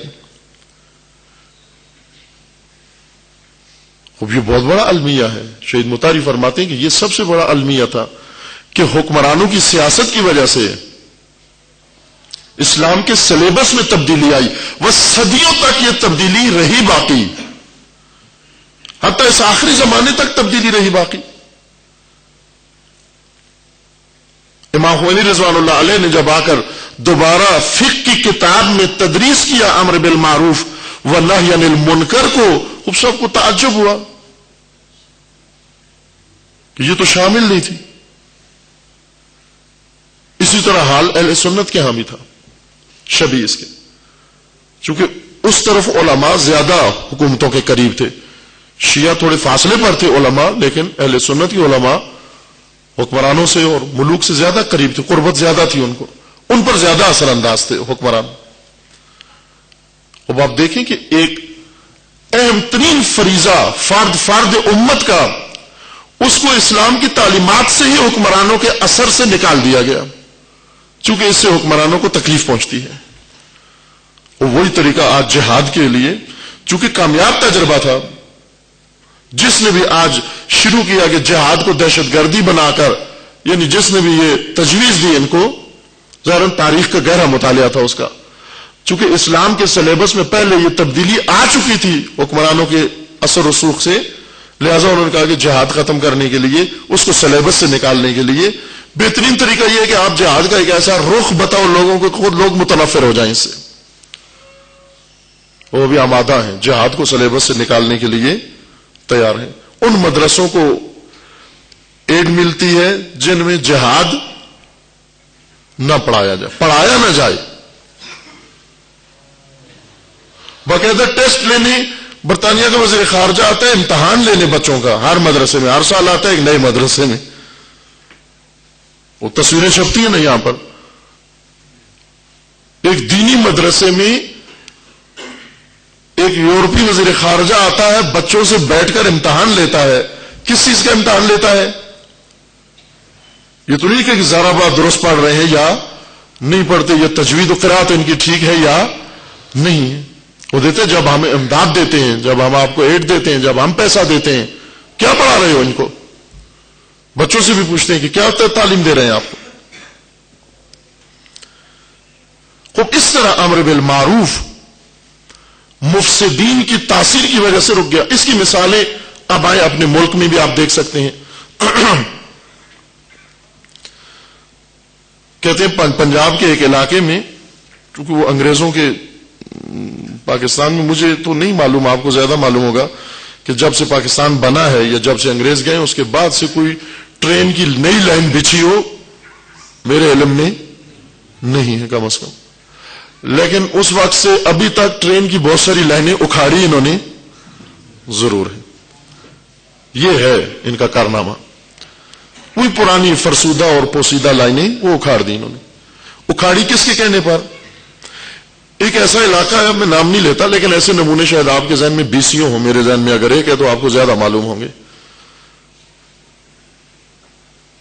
[SPEAKER 1] خوب یہ بہت بڑا المیہ ہے. شہید مطاری فرماتے ہیں کہ یہ سب سے بڑا المیہ تھا کہ حکمرانوں کی سیاست کی وجہ سے اسلام کے سلیبس میں تبدیلی آئی، وہ صدیوں تک یہ تبدیلی رہی باقی، حتیٰ اس آخری زمانے تک تبدیلی رہی باقی. امام خمینی رضوان اللہ علیہ نے جب آ کر دوبارہ فقہ کی کتاب میں تدریس کیا امر بالمعروف و نہی عن المنکر کو، اب سب کو تعجب ہوا کہ یہ تو شامل نہیں تھی. اسی طرح حال اہل سنت کے حامی تھا، شبیہ اس کے، چونکہ اس طرف علماء زیادہ حکومتوں کے قریب تھے. شیعہ تھوڑے فاصلے پر تھے علماء، لیکن اہل سنت کی علماء حکمرانوں سے اور ملوک سے زیادہ قریب تھے، قربت زیادہ تھی ان کو، ان پر زیادہ اثر انداز تھے حکمران. اب آپ دیکھیں کہ ایک اہم ترین فریضہ فرد امت کا، اس کو اسلام کی تعلیمات سے ہی حکمرانوں کے اثر سے نکال دیا گیا، چونکہ اس سے حکمرانوں کو تکلیف پہنچتی ہے. اور وہی طریقہ آج جہاد کے لیے چونکہ کامیاب تجربہ تھا، جس نے بھی آج شروع کیا کہ جہاد کو دہشت گردی بنا کر، یعنی جس نے بھی یہ تجویز دی ان کو، ظاہراً تاریخ کا گہرا مطالعہ تھا اس کا، چونکہ اسلام کے سلیبس میں پہلے یہ تبدیلی آ چکی تھی حکمرانوں کے اثر رسوخ سے، لہذا انہوں نے کہا کہ جہاد ختم کرنے کے لیے، اس کو سلیبس سے نکالنے کے لیے بہترین طریقہ یہ ہے کہ آپ جہاد کا ایک ایسا رخ بتاؤ لوگوں کو، خود لوگ متنفر ہو جائیں اس سے، وہ بھی آمادہ ہیں جہاد کو سلیبس سے نکالنے کے لیے تیار ہیں۔ ان مدرسوں کو ایڈ ملتی ہے جن میں جہاد نہ پڑھایا جائے، پڑھایا نہ جائے، باقاعدہ ٹیسٹ لینے، برطانیہ کا وزیر خارجہ آتا ہے امتحان لینے بچوں کا، ہر مدرسے میں ہر سال آتا ہے ایک نئے مدرسے میں، وہ تصویریں چھپتی ہیں نا یہاں پر، ایک دینی مدرسے میں ایک یورپی وزیر خارجہ آتا ہے، بچوں سے بیٹھ کر امتحان لیتا ہے۔ کس چیز کا امتحان لیتا ہے؟ یہ تو نہیں کہ ذرا بات درست پڑھ رہے ہیں یا نہیں پڑھتے، یہ تجوید و قرات ان کی ٹھیک ہے یا نہیں ہے، وہ دیتے ہیں جب ہمیں امداد دیتے ہیں، جب ہم آپ کو ایڈ دیتے ہیں، جب ہم پیسہ دیتے ہیں، کیا پڑھا رہے ہو ان کو؟ بچوں سے بھی پوچھتے ہیں کہ کیا تعلیم دے رہے ہیں آپ کو؟ خوب اس طرح امر بالمعروف مفسدین کی تاثیر کی وجہ سے رک گیا۔ اس کی مثالیں اب آئے اپنے ملک میں بھی آپ دیکھ سکتے ہیں۔ کہتے ہیں پنجاب کے ایک علاقے میں، کیونکہ وہ انگریزوں کے، پاکستان میں مجھے تو نہیں معلوم، آپ کو زیادہ معلوم ہوگا کہ جب سے پاکستان بنا ہے یا جب سے انگریز گئے اس کے بعد سے کوئی ٹرین کی نئی لائن بچھی ہو میرے علم میں نہیں ہے کم از کم، لیکن اس وقت سے ابھی تک ٹرین کی بہت ساری لائنیں اکھاڑی انہوں نے ضرور ہے۔ یہ ہے ان کا کارنامہ، کوئی پرانی فرسودہ اور پوسیدہ لائنیں وہ اکھاڑ دی انہوں نے۔ اکھاڑی کس کے کہنے پر؟ ایک ایسا علاقہ ہے، میں نام نہیں لیتا، لیکن ایسے نمونے شاید آپ کے ذہن میں 20 ہوں، میرے ذہن میں اگر ایک ہے تو آپ کو زیادہ معلوم ہوں گے۔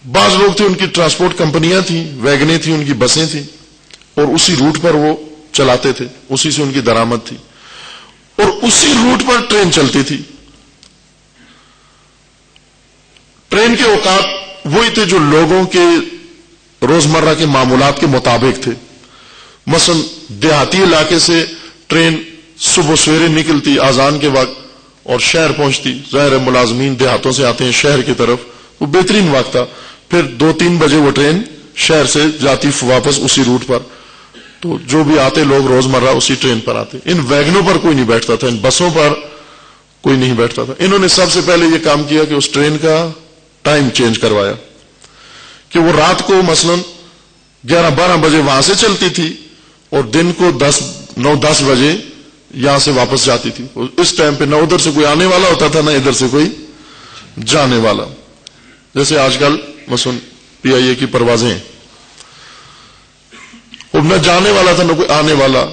[SPEAKER 1] بعض لوگ تھے، ان کی ٹرانسپورٹ کمپنیاں تھیں، ویگنیں تھیں، ان کی بسیں تھیں، اور اسی روٹ پر وہ چلاتے تھے، اسی سے ان کی درآمد تھی، اور اسی روٹ پر ٹرین چلتی تھی۔ ٹرین کے اوقات وہی تھے جو لوگوں کے روزمرہ کے معمولات کے مطابق تھے۔ مثلا دیہاتی علاقے سے ٹرین صبح سویرے نکلتی اذان کے وقت اور شہر پہنچتی، ظاہر ملازمین دیہاتوں سے آتے ہیں شہر کی طرف، وہ بہترین وقت تھا، پھر 2-3 بجے وہ ٹرین شہر سے جاتی واپس اسی روٹ پر، تو جو بھی آتے لوگ روزمرہ اسی ٹرین پر آتے۔ ان ویگنوں پر کوئی نہیں بیٹھتا تھا، ان بسوں پر کوئی نہیں بیٹھتا تھا۔ انہوں نے سب سے پہلے یہ کام کیا کہ اس ٹرین کا ٹائم چینج کروایا کہ وہ رات کو مثلا 11-12 بجے وہاں سے چلتی تھی اور دن کو 9-10 بجے یہاں سے واپس جاتی تھی۔ اس ٹائم پہ نہ ادھر سے کوئی آنے والا ہوتا تھا نہ ادھر سے کوئی جانے والا، جیسے آج کل مثلا PIA کی پروازیں ہیں، اب نہ جانے والا تھا نہ کوئی آنے والا۔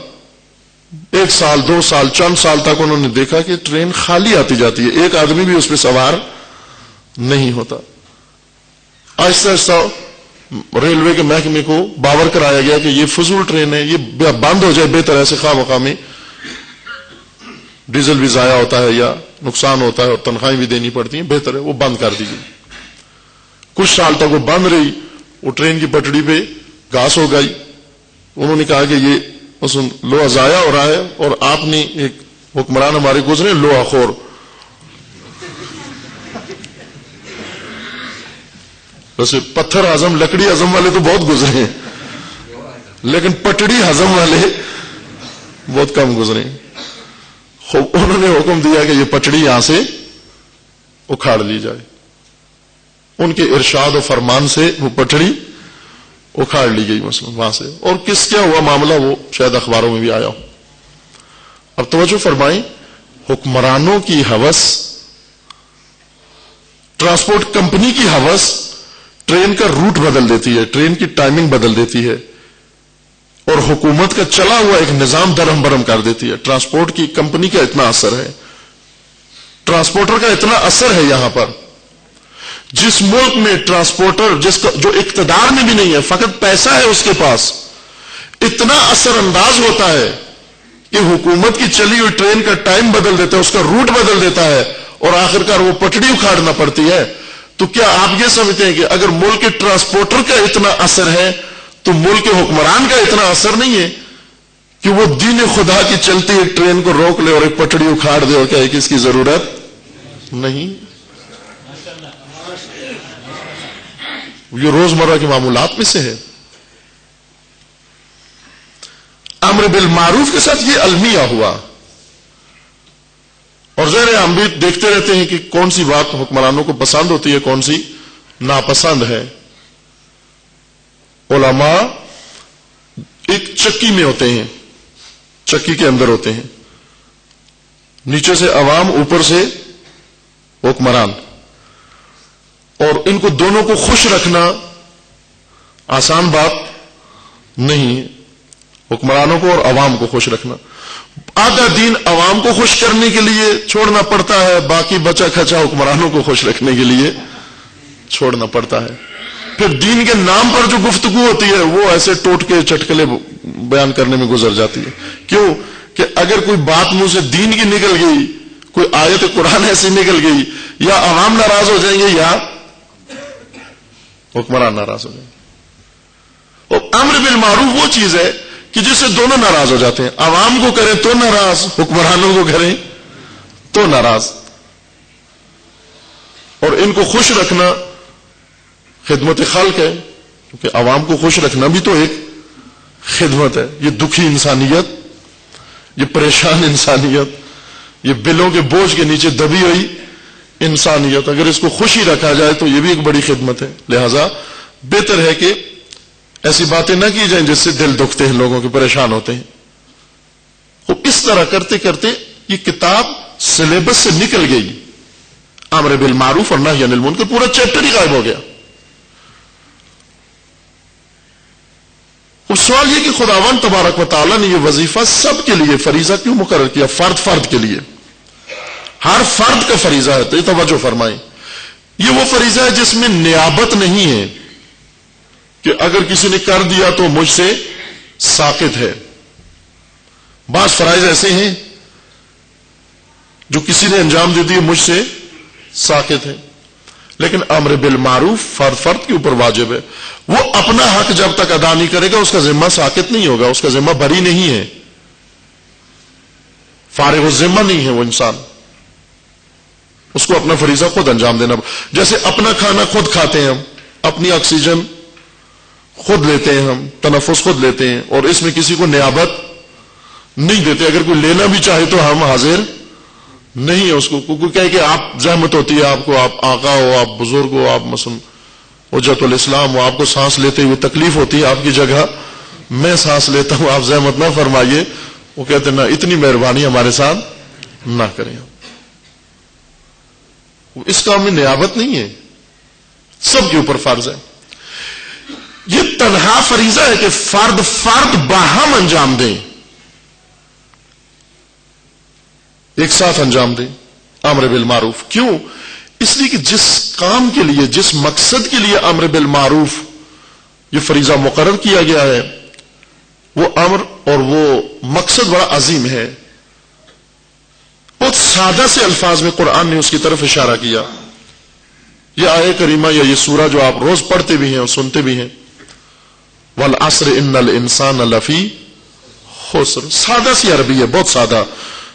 [SPEAKER 1] 1 سال 2 سال چند سال تک انہوں نے دیکھا کہ ٹرین خالی آتی جاتی ہے، ایک آدمی بھی اس پہ سوار نہیں ہوتا۔ آہستہ آہستہ ریلوے کے محکمے کو باور کرایا گیا کہ یہ فضول ٹرین ہے، یہ بند ہو جائے بہتر ہے، خواہ مخواہ میں ڈیزل بھی ضائع ہوتا ہے یا نقصان ہوتا ہے اور تنخواہیں بھی دینی پڑتی ہیں، بہتر ہے وہ بند کر دی گئی۔ کچھ سال تک وہ بند رہی، وہ ٹرین کی پٹڑی پہ گھاس ہو گئی۔ انہوں نے کہا کہ یہ لوہا ضائع ہو رہا ہے، اور آپ نے ایک حکمران ہمارے گزرے لوہا خور، ویسے پتھر ہضم لکڑی ہضم والے تو بہت گزرے ہیں، لیکن پٹڑی ہضم والے بہت کم گزرے ہیں۔ انہوں نے حکم دیا کہ یہ پٹڑی یہاں سے اکھاڑ لی جائے۔ ان کے ارشاد و فرمان سے وہ پٹڑی اکھاڑ لی گئی مثلا وہاں سے، اور کیا ہوا معاملہ وہ شاید اخباروں میں بھی آیا ہو۔ اب توجہ فرمائیں، حکمرانوں کی ہوس، ٹرانسپورٹ کمپنی کی ہوس ٹرین کا روٹ بدل دیتی ہے، ٹرین کی ٹائمنگ بدل دیتی ہے، اور حکومت کا چلا ہوا ایک نظام درہم برہم کر دیتی ہے۔ ٹرانسپورٹ کی کمپنی کا اتنا اثر ہے، ٹرانسپورٹر کا اتنا اثر ہے یہاں پر۔ جس ملک میں ٹرانسپورٹر جو اقتدار میں بھی نہیں ہے، فقط پیسہ ہے اس کے پاس، اتنا اثر انداز ہوتا ہے، کہ حکومت کی چلی ہوئی ٹرین کا ٹائم بدل دیتا ہے، اس کا روٹ بدل دیتا ہے اور آخرکار وہ پٹڑی اکھاڑنا پڑتی ہے، تو کیا آپ یہ سمجھتے ہیں کہ اگر ملک کے ٹرانسپورٹر کا اتنا اثر ہے تو ملک کے حکمران کا اتنا اثر نہیں ہے کہ وہ دین خدا کی چلتی ایک ٹرین کو روک لے اور ایک پٹڑی اکھاڑ دے اور کہے کہ اس کی ضرورت نہیں؟ یہ روزمرہ کے معمولات میں سے ہے۔ امر بالمعروف کے ساتھ یہ المیہ ہوا، اور ظاہر ہے ہم بھی دیکھتے رہتے ہیں کہ کون سی بات حکمرانوں کو پسند ہوتی ہے، کون سی ناپسند ہے۔ علماء ایک چکی میں ہوتے ہیں، چکی کے اندر ہوتے ہیں، نیچے سے عوام، اوپر سے حکمران، اور ان کو دونوں کو خوش رکھنا آسان بات نہیں ہے، حکمرانوں کو اور عوام کو خوش رکھنا۔ آدھا دین عوام کو خوش کرنے کے لیے چھوڑنا پڑتا ہے، باقی بچا کھچا حکمرانوں کو خوش رکھنے کے لیے چھوڑنا پڑتا ہے۔ پھر دین کے نام پر جو گفتگو ہوتی ہے وہ ایسے ٹوٹکے چٹکلے بیان کرنے میں گزر جاتی ہے۔ کیوں کہ اگر کوئی بات منہ سے دین کی نکل گئی، کوئی آیت قرآن ایسی نکل گئی، یا عوام ناراض ہو جائیں گے یا حکمران ناراض ہو جائیں گے۔ اور امر بالمعروف وہ چیز ہے کہ جس سے دونوں ناراض ہو جاتے ہیں، عوام کو کریں تو ناراض، حکمرانوں کو کریں تو ناراض۔ اور ان کو خوش رکھنا خدمت خلق ہے، کیونکہ عوام کو خوش رکھنا بھی تو ایک خدمت ہے۔ یہ دکھی انسانیت، یہ پریشان انسانیت، یہ بلوں کے بوجھ کے نیچے دبی ہوئی انسانیت، اگر اس کو خوشی رکھا جائے تو یہ بھی ایک بڑی خدمت ہے۔ لہذا بہتر ہے کہ ایسی باتیں نہ کی جائیں جس سے دل دکھتے ہیں، لوگوں کے پریشان ہوتے ہیں۔ تو اس طرح کرتے کرتے یہ کتاب سلیبس سے نکل گئی، امر بالمعروف اور نہی عن المنکر، پورا چیپٹر ہی غائب ہو گیا۔ اب سوال یہ کہ خداوند تبارک و تعالیٰ نے یہ وظیفہ سب کے لیے فریضہ کیوں مقرر کیا، فرد فرد کے لیے؟ ہر فرد کا فریضہ ہے، تو یہ توجہ فرمائیں، یہ وہ فریضہ ہے جس میں نیابت نہیں ہے کہ اگر کسی نے کر دیا تو مجھ سے ساقط ہے۔ بعض فرائض ایسے ہیں جو کسی نے انجام دے دیے مجھ سے ساقط ہے، لیکن امر بالمعروف فرد فرد کے اوپر واجب ہے۔ وہ اپنا حق جب تک ادا نہیں کرے گا اس کا ذمہ ساقط نہیں ہوگا، اس کا ذمہ بری نہیں ہے، فارغ الذمہ نہیں ہے وہ انسان، اس کو اپنا فریضہ خود انجام دینا۔ جیسے اپنا کھانا خود کھاتے ہیں ہم، اپنی آکسیجن خود لیتے ہیں، ہم تنفس خود لیتے ہیں، اور اس میں کسی کو نیابت نہیں دیتے۔ اگر کوئی لینا بھی چاہے تو ہم حاضر نہیں ہے اس کو، کوئی کہے کہ آپ زحمت ہوتی ہے آپ کو، آپ آقا ہو، آپ بزرگ ہو، آپ مثلا حجت الاسلام ہو، آپ کو سانس لیتے ہوئے تکلیف ہوتی ہے، آپ کی جگہ میں سانس لیتا ہوں، آپ زحمت نہ فرمائیے، وہ کہتے ہیں نہ، اتنی مہربانی ہمارے ساتھ نہ کریں۔ اس کام میں نیابت نہیں ہے، سب کے اوپر فرض ہے۔ یہ تنہا فریضہ ہے کہ فرد فرد باہم انجام دیں، ایک ساتھ انجام دیں امر بالمعروف۔ کیوں؟ اس لیے کہ جس کام کے لیے، جس مقصد کے لیے امر بالمعروف یہ فریضہ مقرر کیا گیا ہے، وہ امر اور وہ مقصد بڑا عظیم ہے۔ بہت سادہ سے الفاظ میں قرآن نے اس کی طرف اشارہ کیا۔ یہ آیہ کریمہ یا یہ سورہ جو آپ روز پڑھتے بھی ہیں اور سنتے بھی ہیں، والعصر ان الانسان لفی خسر، سادہ سی عربی ہے، بہت سادہ،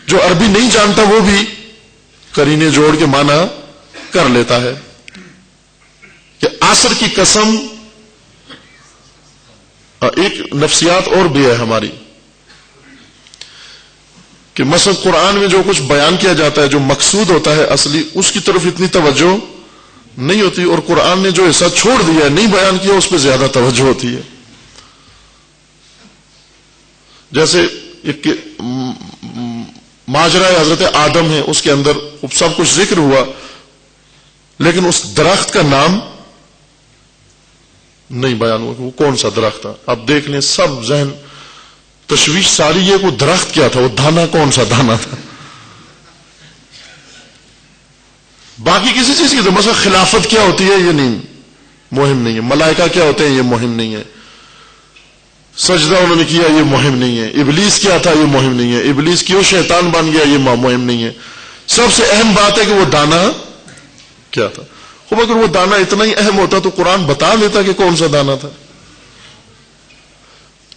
[SPEAKER 1] جو عربی نہیں جانتا وہ بھی قرینے جوڑ کے معنی کر لیتا ہے کہ عصر کی قسم۔ ایک نفسیات اور بھی ہے ہماری کہ مثلا قرآن میں جو کچھ بیان کیا جاتا ہے، جو مقصود ہوتا ہے اصلی، اس کی طرف اتنی توجہ نہیں ہوتی، اور قرآن نے جو حصہ چھوڑ دیا ہے، نہیں بیان کیا، اس پہ زیادہ توجہ ہوتی ہے۔ جیسے ایک ماجرہ حضرت آدم ہے، اس کے اندر سب کچھ ذکر ہوا، لیکن اس درخت کا نام نہیں بیان ہوا کہ وہ کون سا درخت تھا۔ اب دیکھ لیں، سب ذہن تشویش ساری یہ، وہ درخت کیا تھا، وہ دانا کون سا دانا تھا، باقی کسی چیز کی تو مثلا خلافت کیا ہوتی ہے یہ نہیں مہم نہیں ہے، ملائکہ کیا ہوتے ہیں یہ مہم نہیں ہے، سجدہ انہوں نے کیا یہ مہم نہیں ہے، ابلیس کیا تھا یہ مہم نہیں ہے، ابلیس کیوں شیطان بن گیا یہ مہم نہیں ہے، سب سے اہم بات ہے کہ وہ دانا کیا تھا۔ خوب اگر وہ دانا اتنا ہی اہم ہوتا تو قرآن بتا دیتا کہ کون سا دانا تھا۔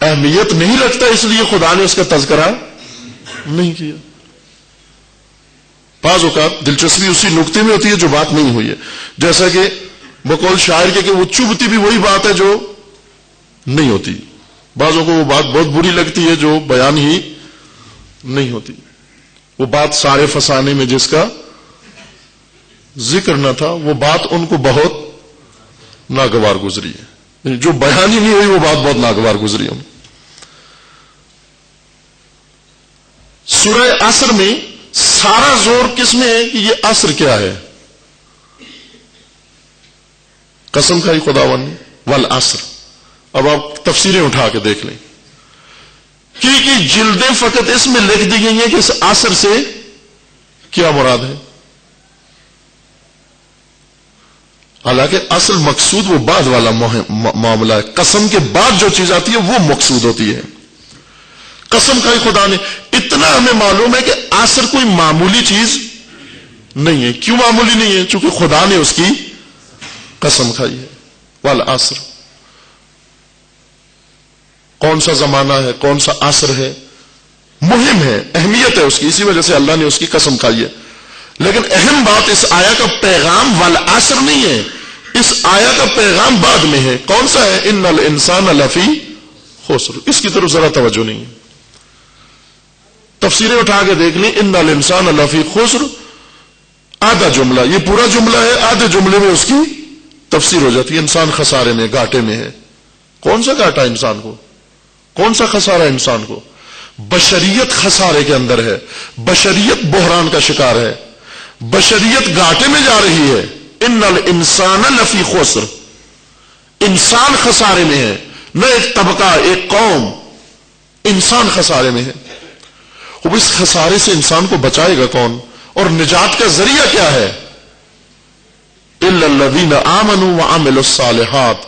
[SPEAKER 1] اہمیت نہیں رکھتا اس لیے خدا نے اس کا تذکرہ نہیں کیا۔ بعض اوقات دلچسپی اسی نقطے میں ہوتی ہے جو بات نہیں ہوئی ہے، جیسا کہ بقول شاعر کے کہ وہ چبھتی بھی وہی بات ہے جو نہیں ہوتی، بعضوں کو وہ بات بہت بری لگتی ہے جو بیان ہی نہیں ہوتی، وہ بات سارے فسانے میں جس کا ذکر نہ تھا وہ بات ان کو بہت ناگوار گزری ہے، جو بیان ہی نہیں ہوئی وہ بات بہت ناگوار گزری ہے۔ سورہ عصر میں سارا زور کس میں ہے کہ یہ عصر کیا ہے؟ قسم کھائی خداوند نے والعصر۔ اب آپ تفسیریں اٹھا کے دیکھ لیں کہ جلدیں فقط اس میں لکھ دی گئی ہیں کہ اس عصر سے کیا مراد ہے، حالانکہ اصل مقصود وہ بعد والا معاملہ ہے، قسم کے بعد جو چیز آتی ہے وہ مقصود ہوتی ہے۔ قسم کھائی خدا نے، اتنا ہمیں معلوم ہے کہ عصر کوئی معمولی چیز نہیں ہے۔ کیوں معمولی نہیں ہے؟ چونکہ خدا نے اس کی قسم کھائی ہے۔ والعصر، کون سا زمانہ ہے، کون سا عصر ہے، مہم ہے، اہمیت ہے اس کی، اسی وجہ سے اللہ نے اس کی قسم کھائی ہے۔ لیکن اہم بات اس آیا کا پیغام والعصر نہیں ہے، اس آیا کا پیغام بعد میں ہے۔ کون سا ہے؟ ان الانسان لفی خسر۔ اس کی طرف ذرا توجہ نہیں ہے، تفسیریں اٹھا کے دیکھ لیں۔ ان الانسان لفی خسر آدھا جملہ، یہ پورا جملہ ہے، آدھے جملے میں اس کی تفسیر ہو جاتی ہے، انسان خسارے میں، گھاٹے میں ہے۔ کون سا گھاٹا انسان کو، کون سا خسارہ انسان کو؟ بشریت خسارے کے اندر ہے، بشریت بحران کا شکار ہے، بشریت گھاٹے میں جا رہی ہے۔ ان الانسان لفی خسر، انسان خسارے میں ہے، نہ ایک طبقہ، ایک قوم، انسان خسارے میں ہے۔ اب اس خسارے سے انسان کو بچائے گا کون؟ اور نجات کا ذریعہ کیا ہے؟ الا الذین آمنوا وعملوا الصالحات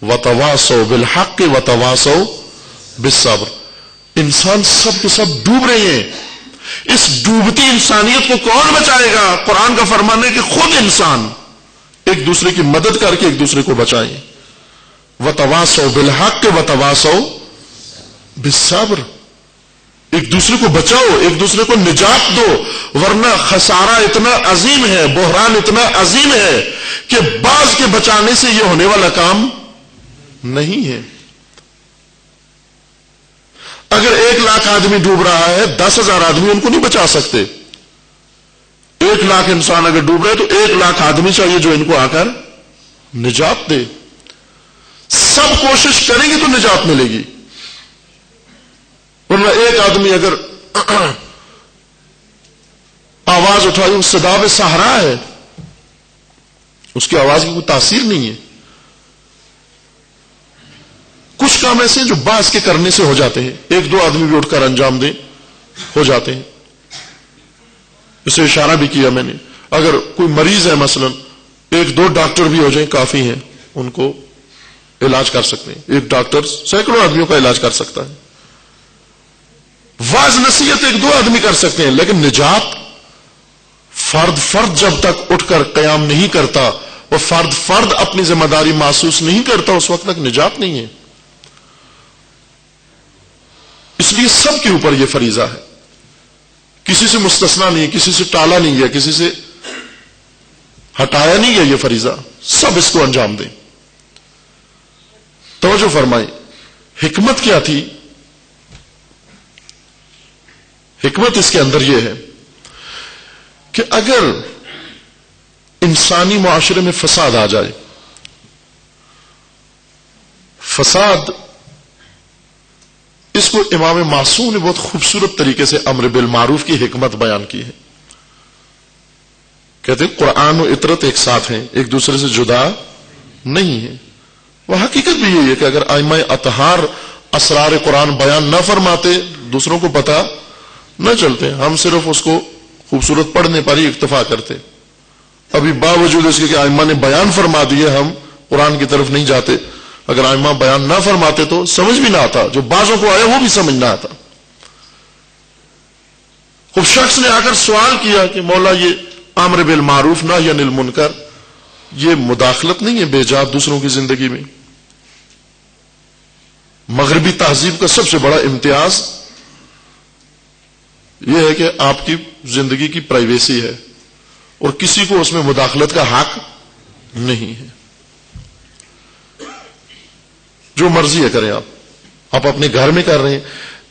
[SPEAKER 1] وتواصوا بالحق وتواصوا بالصبر۔ انسان سب کے سب ڈوب رہے ہیں، اس ڈوبتی انسانیت کو کون بچائے گا؟ قرآن کا فرمان ہے کہ خود انسان ایک دوسرے کی مدد کر کے ایک دوسرے کو بچائیں۔ وتواصوا بالحق وتواصوا بالصبر، ایک دوسرے کو بچاؤ، ایک دوسرے کو نجات دو، ورنہ خسارہ اتنا عظیم ہے، بحران اتنا عظیم ہے کہ بعض کے بچانے سے یہ ہونے والا کام نہیں ہے۔ اگر 1,00,000 آدمی ڈوب رہا ہے، 10,000 آدمی ان کو نہیں بچا سکتے۔ 1,00,000 انسان اگر ڈوب رہے تو 1,00,000 آدمی چاہیے جو ان کو آ کر نجات دے۔ سب کوشش کریں گے تو نجات ملے گی، ورنہ ایک آدمی اگر آواز اٹھائی، وہ صدا بے سہرا ہے، اس کی آواز کی کوئی تاثیر نہیں ہے۔ کچھ کام ایسے ہیں جو بعض کے کرنے سے ہو جاتے ہیں، 1-2 آدمی بھی اٹھ کر انجام دیں ہو جاتے ہیں۔ اسے اشارہ بھی کیا میں نے، اگر کوئی مریض ہے مثلا 1-2 ڈاکٹر بھی ہو جائیں کافی ہیں، ان کو علاج کر سکتے ہیں۔ ایک ڈاکٹر سینکڑوں آدمیوں کا علاج کر سکتا ہے، واعظ نصیحت 1-2 آدمی کر سکتے ہیں، لیکن نجات فرد جب تک اٹھ کر قیام نہیں کرتا، وہ فرد اپنی ذمہ داری محسوس نہیں کرتا، اس وقت تک نجات نہیں ہے۔ اس لیے سب کے اوپر یہ فریضہ ہے، کسی سے مستثنا نہیں ہے، کسی سے ٹالا نہیں گیا، کسی سے ہٹایا نہیں گیا، یہ فریضہ سب اس کو انجام دیں۔ توجہ فرمائیں، حکمت کیا تھی؟ حکمت اس کے اندر یہ ہے کہ اگر انسانی معاشرے میں فساد آ جائے، فساد، اس کو امام معصوم نے بہت خوبصورت طریقے سے امر بالمعروف کی حکمت بیان کی ہے۔ کہتے ہیں قرآن و اطرت ایک ساتھ ہیں، ایک دوسرے سے جدا نہیں ہے۔ وہ حقیقت بھی یہی ہے کہ اگر ائمہ اطہار اسرار قرآن بیان نہ فرماتے، دوسروں کو پتہ نہ چلتے، ہم صرف اس کو خوبصورت پڑھنے پر ہی اکتفا کرتے۔ ابھی باوجود اس کے کہ ائمہ نے بیان فرما دیے، ہم قرآن کی طرف نہیں جاتے، اگر ائمہ بیان نہ فرماتے تو سمجھ بھی نہ آتا، جو بعضوں کو آیا وہ بھی سمجھ نہ آتا۔ خود شخص نے آ کر سوال کیا کہ مولا یہ امر بالمعروف نہی عن المنکر یہ مداخلت نہیں ہے بے جا دوسروں کی زندگی میں؟ مغربی تہذیب کا سب سے بڑا امتیاز یہ ہے کہ آپ کی زندگی کی پرائیویسی ہے اور کسی کو اس میں مداخلت کا حق نہیں ہے، جو مرضی ہے کریں آپ اپنے گھر میں کر رہے ہیں،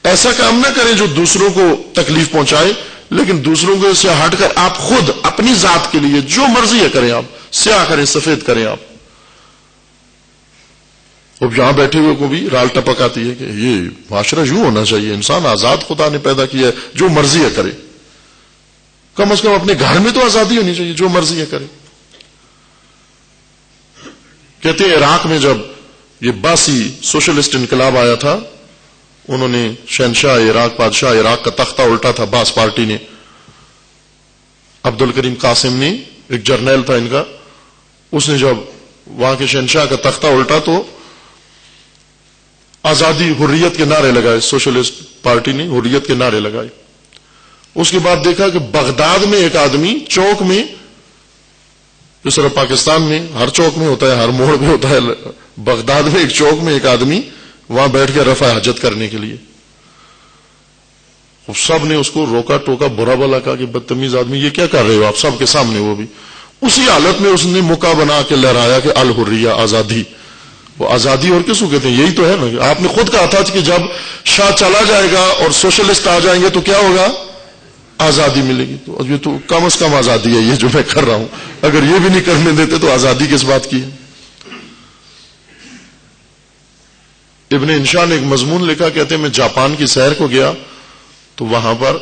[SPEAKER 1] ایسا کام نہ کریں جو دوسروں کو تکلیف پہنچائے، لیکن دوسروں کو سے ہٹ کر آپ خود اپنی ذات کے لیے جو مرضی ہے کریں، آپ سیاہ کریں سفید کریں۔ آپ اب یہاں بیٹھے ہوئے کو بھی رال ٹپک آتی ہے کہ یہ معاشرہ یوں ہونا چاہیے، انسان آزاد خدا نے پیدا کیا ہے، جو مرضی ہے کرے، کم از کم اپنے گھر میں تو آزادی ہونی چاہیے، جو مرضی ہے کرے۔ کہتے ہیں عراق میں جب یہ باسی سوشلسٹ انقلاب آیا تھا، انہوں نے شہنشاہ عراق بادشاہ عراق کا تختہ الٹا تھا، باس پارٹی نے، عبد الکریم قاسم نے، ایک جرنیل تھا ان کا، اس نے جب وہاں کے شہنشاہ کا تختہ الٹا تو آزادی حریت کے نعرے لگائے، سوشلسٹ پارٹی نے حریت کے نعرے لگائے۔ اس کے بعد دیکھا کہ بغداد میں ایک آدمی چوک میں، جس طرح پاکستان میں ہر چوک میں ہوتا ہے، ہر موڑ پہ ہوتا ہے، بغداد میں ایک چوک میں ایک آدمی وہاں بیٹھ کے رفع حاجت کرنے کے لیے، سب نے اس کو روکا ٹوکا، برا بلا کہا کہ بدتمیز آدمی یہ کیا کر رہے ہو آپ، سب کے سامنے، وہ بھی اسی حالت میں اس نے مکہ بنا کے لہرایا کہ الحریہ، آزادی۔ وہ آزادی اور کس کو کہتے ہیں؟ یہی تو ہے نا، آپ نے خود کہا تھا کہ جب شاہ چلا جائے گا اور سوشلسٹ آ جائیں گے تو کیا ہوگا؟ آزادی ملے گی۔ تو یہ تو کم از کم آزادی ہے یہ جو میں کر رہا ہوں، اگر یہ بھی نہیں کرنے دیتے تو آزادی کس بات کی ہے؟ ابن انشا نے ایک مضمون لکھا، کہتے ہیں میں جاپان کی سیر کو گیا تو وہاں پر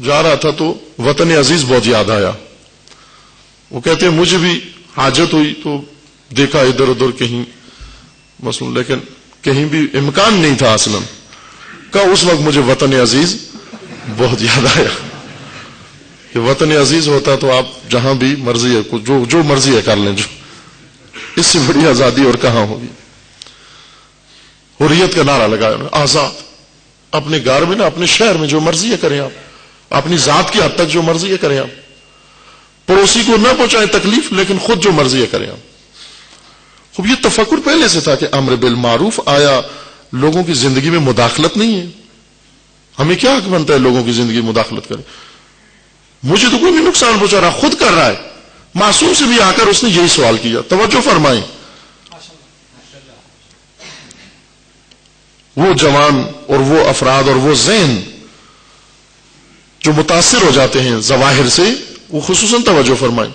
[SPEAKER 1] جا رہا تھا تو وطن عزیز بہت یاد آیا۔ وہ کہتے ہیں مجھے بھی حاجت ہوئی تو دیکھا ادھر ادھر کہیں مثلا، لیکن کہیں بھی امکان نہیں تھا اصلا کا، اس وقت مجھے وطن عزیز بہت یاد آیا کہ وطن عزیز ہوتا تو آپ جہاں بھی مرضی ہے جو مرضی ہے کر لیں، جو اس سے بڑی آزادی اور کہاں ہوگی۔ حریت کا نعرہ لگایا، آزاد، اپنے گھر میں نا، اپنے شہر میں جو مرضی ہے کریں آپ، اپنی ذات کی حد تک جو مرضی ہے کریں آپ، پڑوسی کو نہ پہنچائیں تکلیف، لیکن خود جو مرضی ہے کریں آپ۔ خوب یہ تفکر پہلے سے تھا کہ امر بالمعروف آیا، لوگوں کی زندگی میں مداخلت نہیں ہے، ہمیں کیا حق بنتا ہے لوگوں کی زندگی میں مداخلت کریں؟ مجھے تو کوئی بھی نقصان پہنچا رہا، خود کر رہا ہے۔ معصوم سے بھی آ کر اس نے یہی سوال کیا، توجہ فرمائیں۔ وہ جوان اور وہ افراد اور وہ ذہن جو متاثر ہو جاتے ہیں ظواہر سے، وہ خصوصاً توجہ فرمائیں،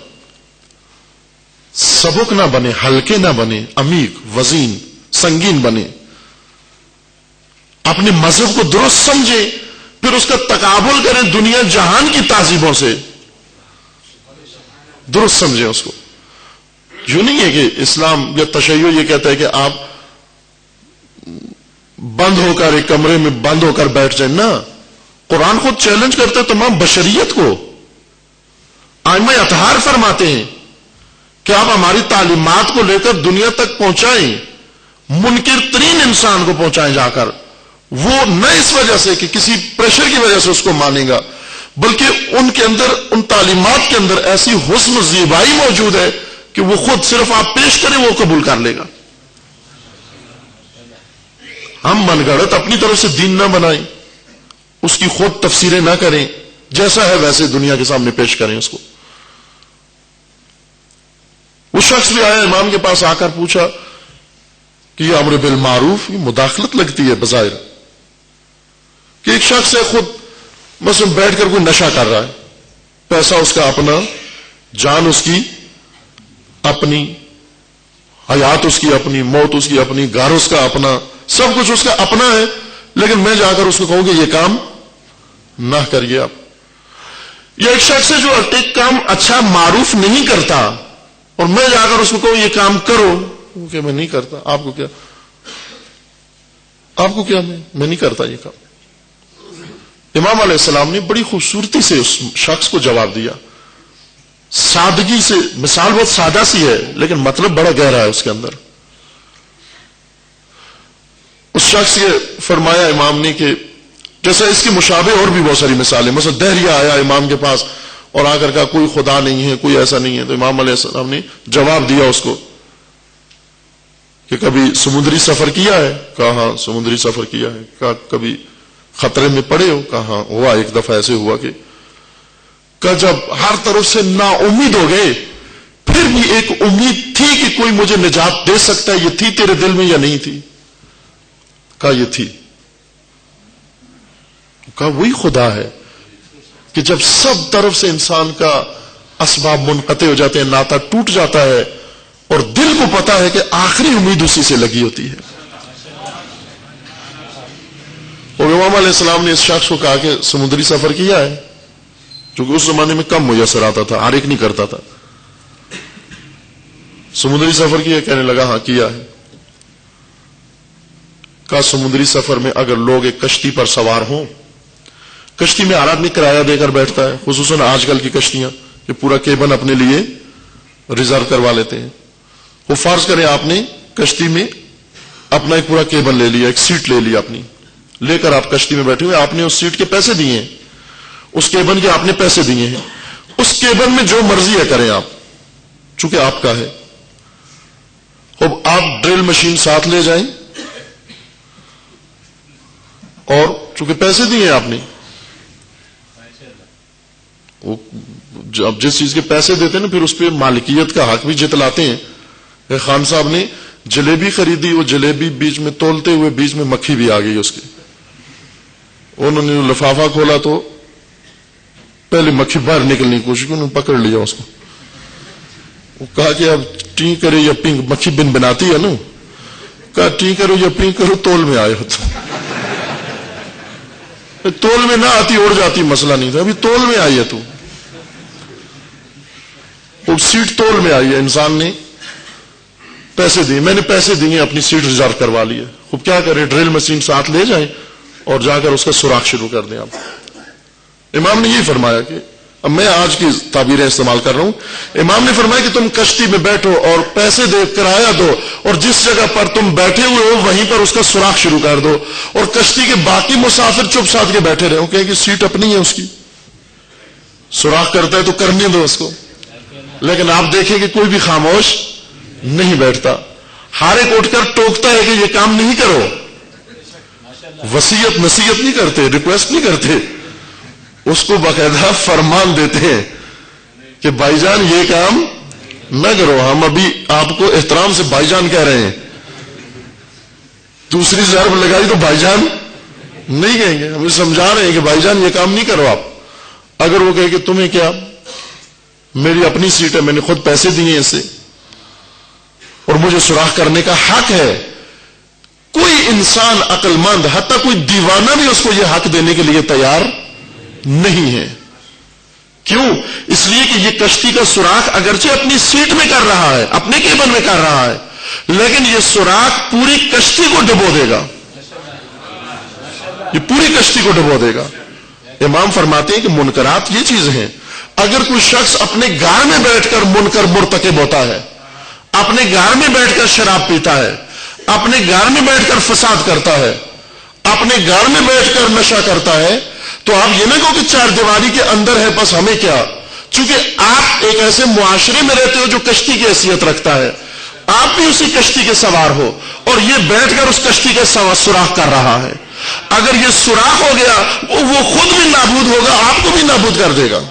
[SPEAKER 1] سبک نہ بنے، ہلکے نہ بنے، عمیق، وزین، سنگین بنے، اپنے مذہب کو درست سمجھے، پھر اس کا تقابل کریں دنیا جہان کی تہذیبوں سے، درست سمجھیں اس کو۔ یوں نہیں ہے کہ اسلام یا تشیع یہ کہتا ہے کہ آپ بند ہو کر ایک کمرے میں بند ہو کر بیٹھ جائیں، نہ، قرآن خود چیلنج کرتا ہے تمام بشریت کو۔ ائمہ اطہار فرماتے ہیں کہ آپ ہماری تعلیمات کو لے کر دنیا تک پہنچائیں، منکر ترین انسان کو پہنچائیں جا کر، وہ نہ اس وجہ سے کہ کسی پریشر کی وجہ سے اس کو مانیں گا، بلکہ ان کے اندر، ان تعلیمات کے اندر ایسی حسن و زیبائی موجود ہے کہ وہ خود صرف آپ پیش کریں وہ قبول کر لے گا۔ ہم من گھڑت اپنی طرف سے دین نہ بنائیں، اس کی خود تفسیریں نہ کریں، جیسا ہے ویسے دنیا کے سامنے پیش کریں اس کو۔ وہ شخص بھی آیا امام کے پاس، آ کر پوچھا کہ یہ امر بالمعروف، یہ مداخلت لگتی ہے بظاہر کہ ایک شخص ہے خود مثلا بیٹھ کر کوئی نشہ کر رہا ہے، پیسہ اس کا اپنا، جان اس کی اپنی، حیات اس کی اپنی، موت اس کی اپنی، گھر اس کا اپنا، سب کچھ اس کا اپنا ہے، لیکن میں جا کر اس کو کہوں کہ یہ کام نہ کریے آپ۔ یہ ایک شخص ہے جو ایک کام اچھا معروف نہیں کرتا اور میں جا کر اس کو کہوں یہ کام کرو، کہ میں نہیں کرتا، آپ کو کیا، آپ کو کیا، میں نہیں کرتا یہ کام۔ امام علیہ السلام نے بڑی خوبصورتی سے اس شخص کو جواب دیا، سادگی سے، مثال بہت سادہ سی ہے لیکن مطلب بڑا گہرا ہے اس کے اندر۔ اس شخص یہ فرمایا امام نے کہ جیسا اس کی مشابہ اور بھی بہت ساری مثالیں، مثلا دہریہ آیا امام کے پاس اور آ کر کہا کوئی خدا نہیں ہے، کوئی ایسا نہیں ہے، تو امام علیہ السلام نے جواب دیا اس کو کہ کبھی سمندری سفر کیا ہے؟ کہا ہاں سمندری سفر کیا ہے۔ کہا کبھی خطرے میں پڑے ہو؟ کہا ہاں ہوا، ایک دفعہ ایسے ہوا کہ جب ہر طرف سے نا امید ہو گئے پھر بھی ایک امید تھی کہ کوئی مجھے نجات دے سکتا ہے، یہ تھی تیرے دل میں یا نہیں تھی؟ کہا یہ تھی۔ کہا وہی خدا ہے کہ جب سب طرف سے انسان کا اسباب منقطع ہو جاتے ہیں، ناتا ٹوٹ جاتا ہے اور دل کو پتا ہے کہ آخری امید اسی سے لگی ہوتی ہے۔ اور امام علیہ السلام نے اس شخص کو کہا کہ سمندری سفر کیا ہے، چونکہ اس زمانے میں کم میسر آتا تھا، ہر ایک نہیں کرتا تھا۔ سمندری سفر کیا؟ کہنے لگا ہاں کیا ہے۔ کہا سمندری سفر میں اگر لوگ ایک کشتی پر سوار ہوں، کشتی میں ہر آدمی کرایہ دے کر بیٹھتا ہے، خصوصاً آج کل کی کشتیاں کہ پورا کیبن اپنے لیے ریزرو کروا لیتے ہیں۔ وہ فرض کریں آپ نے کشتی میں اپنا ایک پورا کیبن لے لیا، ایک سیٹ لے لی اپنی، لے کر آپ کشتی میں بیٹھے ہوئے، آپ نے اس سیٹ کے پیسے دیے ہیں، اس کیبن کے آپ نے پیسے دیے ہیں، اس کیبن میں جو مرضی ہے کریں آپ، چونکہ آپ کا ہے۔ اب آپ ڈرل مشین ساتھ لے جائیں اور چونکہ پیسے دیے ہیں آپ نے، اب جس چیز کے پیسے دیتے ہیں نا پھر اس پہ مالکیت کا حق بھی جتلاتے ہیں۔ خان صاحب نے جلیبی خریدی، وہ جلیبی بیچ میں تولتے ہوئے بیچ میں مکھی بھی آ گئی اس کی، انہوں نے لفافہ کھولا تو پہلے مکھی باہر نکلنے کی کوشش کی، انہوں نے پکڑ لیا اس کو، وہ کہا کہ اب ٹی کرے یا پنک، مکھی بن بناتی ہے نا، کہا ٹی کرو یا پنک کرو تول میں آئے ہو تو تول میں نہ آتی اڑ جاتی، مسئلہ نہیں تھا، ابھی تول میں آئی ہے تو، وہ سیٹ تول میں آئی ہے، انسان نے پیسے دیے، میں نے پیسے دیے اپنی سیٹ ریزرو کروا لی ہے، خوب کیا کریں ڈرل مشین ساتھ لے جائیں اور جا کر اس کا سوراخ شروع کر دیں۔ آپ امام نے یہ فرمایا کہ اب میں آج کی تعبیریں استعمال کر رہا ہوں، امام نے فرمایا کہ تم کشتی میں بیٹھو اور پیسے دے کرایہ دو اور جس جگہ پر تم بیٹھے ہوئے ہو وہیں پر اس کا سوراخ شروع کر دو، اور کشتی کے باقی مسافر چپ ساتھ کے بیٹھے رہے، کہیں کہ سیٹ اپنی ہے اس کی، سوراخ کرتا ہے تو کرنے دو اس کو، لیکن آپ دیکھیں کہ کوئی بھی خاموش نہیں بیٹھتا، ہر ایک اٹھ کر ٹوکتا ہے کہ یہ کام نہیں کرو، وصیت نصیحت نہیں کرتے، ریکویسٹ نہیں کرتے، اس کو باقاعدہ فرمان دیتے ہیں کہ بھائی جان یہ کام نہ کرو، ہم ابھی آپ کو احترام سے بھائی جان کہہ رہے ہیں، دوسری ضرب لگائی تو بھائی جان نہیں کہیں گے، ہمیں سمجھا رہے ہیں کہ بھائی جان یہ کام نہیں کرو آپ۔ اگر وہ کہے کہ تمہیں کیا، میری اپنی سیٹ ہے، میں نے خود پیسے دیے اسے اور مجھے سوراخ کرنے کا حق ہے، کوئی انسان عقل مند حتیٰ کوئی دیوانہ بھی اس کو یہ حق دینے کے لیے تیار نہیں ہے۔ کیوں؟ اس لیے کہ یہ کشتی کا سوراخ اگرچہ اپنی سیٹ میں کر رہا ہے، اپنے کیبن میں کر رہا ہے، لیکن یہ سوراخ پوری کشتی کو ڈبو دے گا، یہ پوری کشتی کو ڈبو دے گا۔ امام فرماتے ہیں کہ منکرات یہ چیز ہیں، اگر کوئی شخص اپنے گھر میں بیٹھ کر منکر مرتکب ہوتا ہے، اپنے گھر میں بیٹھ کر شراب پیتا ہے، اپنے گھر میں بیٹھ کر فساد کرتا ہے، اپنے گھر میں بیٹھ کر نشہ کرتا ہے، تو آپ یہ نہ کہو کہ چار دیواری کے اندر ہے بس ہمیں کیا، چونکہ آپ ایک ایسے معاشرے میں رہتے ہو جو کشتی کی حیثیت رکھتا ہے، آپ بھی اسی کشتی کے سوار ہو اور یہ بیٹھ کر اس کشتی کا سوراخ کر رہا ہے، اگر یہ سوراخ ہو گیا وہ خود بھی نابود ہوگا، آپ کو بھی نابود کر دے گا۔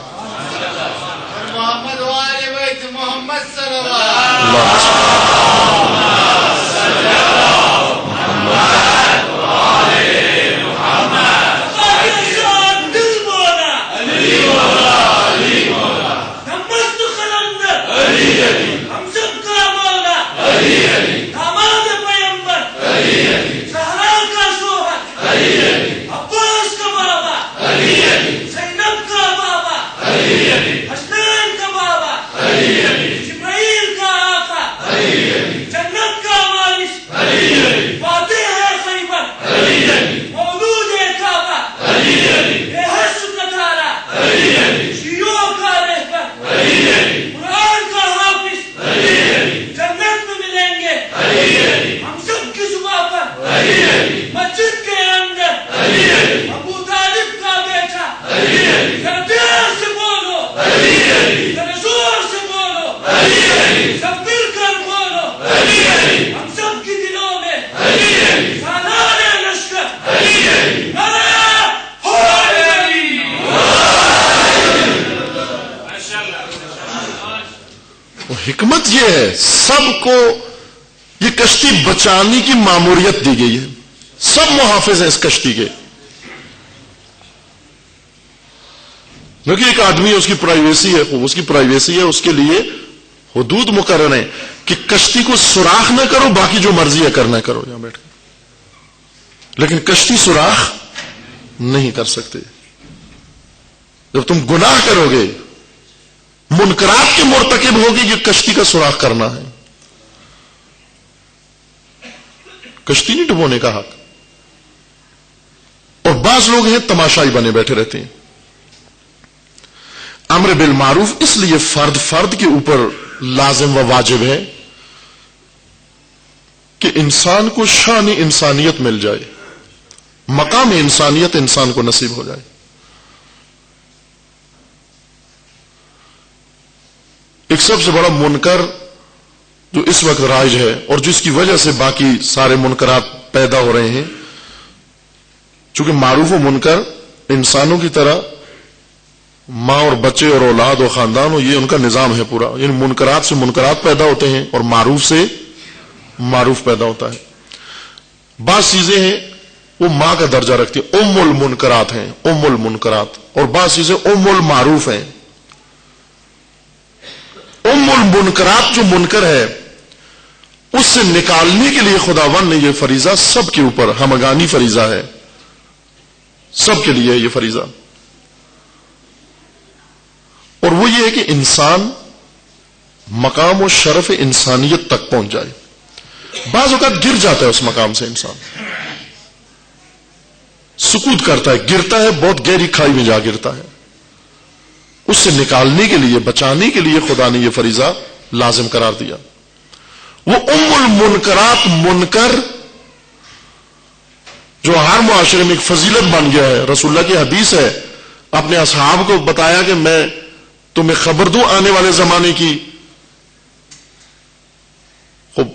[SPEAKER 1] حکمت یہ ہے سب کو یہ کشتی بچانے کی ماموریت دی گئی ہے، سب محافظ ہیں اس کشتی کے، کیونکہ ایک آدمی اس کی پرائیویسی ہے، اس کی پرائیویسی ہے، اس کے لیے حدود مقرر ہیں کہ کشتی کو سوراخ نہ کرو، باقی جو مرضی ہے کرنا کرو یہاں بیٹھ کے، لیکن کشتی سوراخ نہیں کر سکتے۔ جب تم گناہ کرو گے، منکرات کے مرتکب ہوگی، یہ کشتی کا سوراخ کرنا ہے، کشتی نہیں ڈبونے کا حق۔ اور بعض لوگ ہیں تماشائی بنے بیٹھے رہتے ہیں۔ امر بالمعروف اس لیے فرد کے اوپر لازم و واجب ہے کہ انسان کو شان انسانیت مل جائے، مقام انسانیت انسان کو نصیب ہو جائے۔ ایک سب سے بڑا منکر جو اس وقت رائج ہے اور جس کی وجہ سے باقی سارے منکرات پیدا ہو رہے ہیں، چونکہ معروف و منکر انسانوں کی طرح ماں اور بچے اور اولاد اور خاندان، یہ ان کا نظام ہے پورا، یعنی منکرات سے منکرات پیدا ہوتے ہیں اور معروف سے معروف پیدا ہوتا ہے۔ بعض چیزیں ہیں وہ ماں کا درجہ رکھتی ہیں، ام المنکرات ہیں، ام المنکرات، اور بعض چیزیں ام المعروف ہیں۔ ام المنکرات جو منکر ہے اس سے نکالنے کے لیے خداوند نے یہ فریضہ سب کے اوپر ہمگانی فریضہ ہے، سب کے لیے یہ فریضہ، اور وہ یہ ہے کہ انسان مقام و شرف انسانیت تک پہنچ جائے۔ بعض اوقات گر جاتا ہے اس مقام سے، انسان سقوط کرتا ہے، گرتا ہے، بہت گہری کھائی میں جا گرتا ہے۔ اس سے نکالنے کے لیے، بچانے کے لیے خدا نے یہ فریضہ لازم قرار دیا۔ وہ ام المنکرات منکر جو ہر معاشرے میں ایک فضیلت بن گیا ہے، رسول اللہ کی حدیث ہے، اپنے اصحاب کو بتایا کہ میں تمہیں خبر دوں آنے والے زمانے کی۔ خوب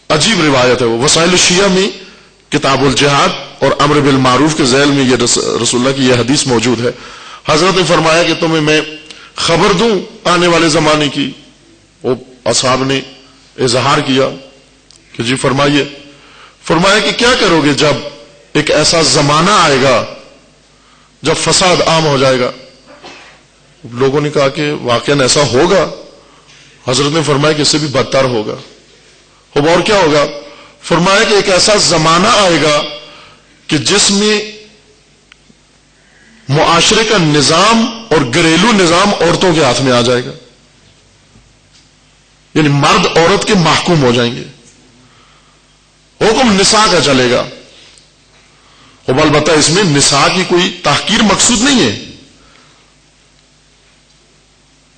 [SPEAKER 1] عجیب روایت ہے، وہ وسائل الشیعہ میں کتاب الجہاد اور امر بالمعروف کے ذیل میں یہ رسول اللہ کی یہ حدیث موجود ہے۔ حضرت نے فرمایا کہ تمہیں میں خبر دوں آنے والے زمانے کی۔ وہ اصحاب نے اظہار کیا کہ جی فرمائیے۔ فرمایا کہ کیا کرو گے جب ایک ایسا زمانہ آئے گا جب فساد عام ہو جائے گا؟ لوگوں نے کہا کہ واقعاً ایسا ہوگا۔ حضرت نے فرمایا کہ اس سے بھی بدتر ہوگا۔ اور کیا ہوگا؟ فرمایا کہ ایک ایسا زمانہ آئے گا کہ جس میں معاشرے کا نظام اور گھریلو نظام عورتوں کے ہاتھ میں آ جائے گا، یعنی مرد عورت کے محکوم ہو جائیں گے، حکم نساء کا چلے گا۔ اور البتہ اس میں نساء کی کوئی تحقیر مقصود نہیں ہے،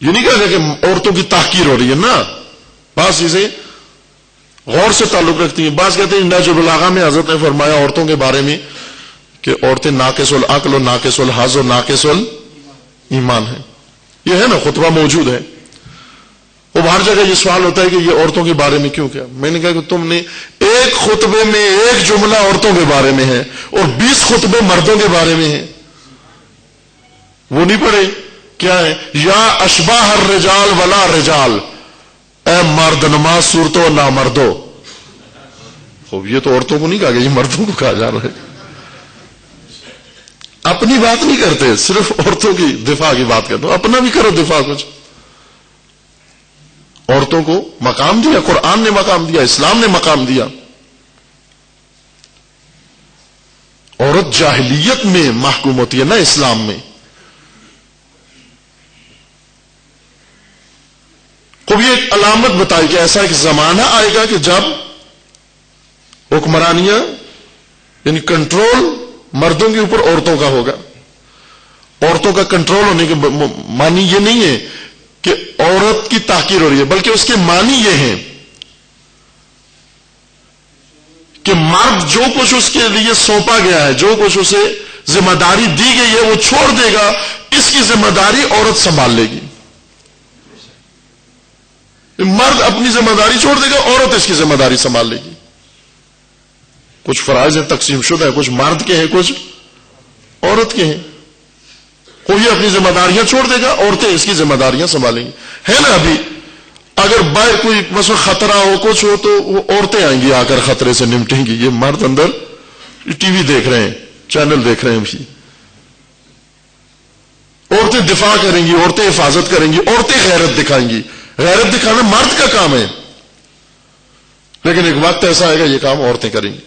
[SPEAKER 1] یہ نہیں کہا کہ عورتوں کی تحقیر ہو رہی ہے، نا، بعض چیزیں غور سے تعلق رکھتی ہیں۔ بعض کہتے ہیں نہج البلاغہ میں حضرت نے فرمایا عورتوں کے بارے میں کہ عورتیں ناقص العقل و ناقص الحظ و ناقص الایمان ہیں، یہ ہے نا، خطبہ موجود ہے۔ وہ ہر جگہ یہ سوال ہوتا ہے کہ یہ عورتوں کے بارے میں کیوں کیا؟ میں نے کہا کہ تم نے ایک خطبے میں ایک جملہ عورتوں کے بارے میں ہے اور 20 خطبے مردوں کے بارے میں ہیں، وہ نہیں پڑھے؟ کیا ہے؟ یا اشباہ الرجال ولا رجال، اے مرد نما صورتوں نہ مردو۔ خوب یہ تو عورتوں کو نہیں کہا گیا، یہ مردوں کو کہا جا رہا ہے۔ اپنی بات نہیں کرتے، صرف عورتوں کی دفاع کی بات کرتے ہو، اپنا بھی کرو دفاع کچھ۔ عورتوں کو مقام دیا، قرآن نے مقام دیا، اسلام نے مقام دیا۔ عورت جاہلیت میں محکوم ہوتی ہے نا، اسلام میں۔ خوب یہ ایک علامت بتائی کہ ایسا ایک زمانہ آئے گا کہ جب حکمرانیاں یعنی کنٹرول مردوں کے اوپر عورتوں کا ہوگا۔ عورتوں کا کنٹرول ہونے کے معنی یہ نہیں ہے کہ عورت کی تحقیر ہو رہی ہے، بلکہ اس کے معنی یہ ہیں کہ مرد جو کچھ اس کے لیے سونپا گیا ہے، جو کچھ اسے ذمہ داری دی گئی ہے وہ چھوڑ دے گا، اس کی ذمہ داری عورت سنبھال لے گی۔ مرد اپنی ذمہ داری چھوڑ دے گا، عورت اس کی ذمہ داری سنبھال لے گی۔ کچھ فرائض تقسیم شدہ ہے، کچھ مرد کے ہیں، کچھ عورت کے ہیں۔ کوئی اپنی ذمہ داریاں چھوڑ دے گا، عورتیں اس کی ذمہ داریاں سنبھالیں گی۔ ہے نا، ابھی اگر باہر کوئی مثلا خطرہ ہو کچھ ہو تو وہ عورتیں آئیں گی آ کر خطرے سے نمٹیں گی. یہ مرد اندر ٹی وی دیکھ رہے ہیں, چینل دیکھ رہے ہیں بھی. عورتیں دفاع کریں گی, عورتیں حفاظت کریں گی, عورتیں غیرت دکھائیں گی. غیرت دکھانا مرد کا کام ہے, لیکن ایک وقت ایسا آئے گا یہ کام عورتیں کریں گی.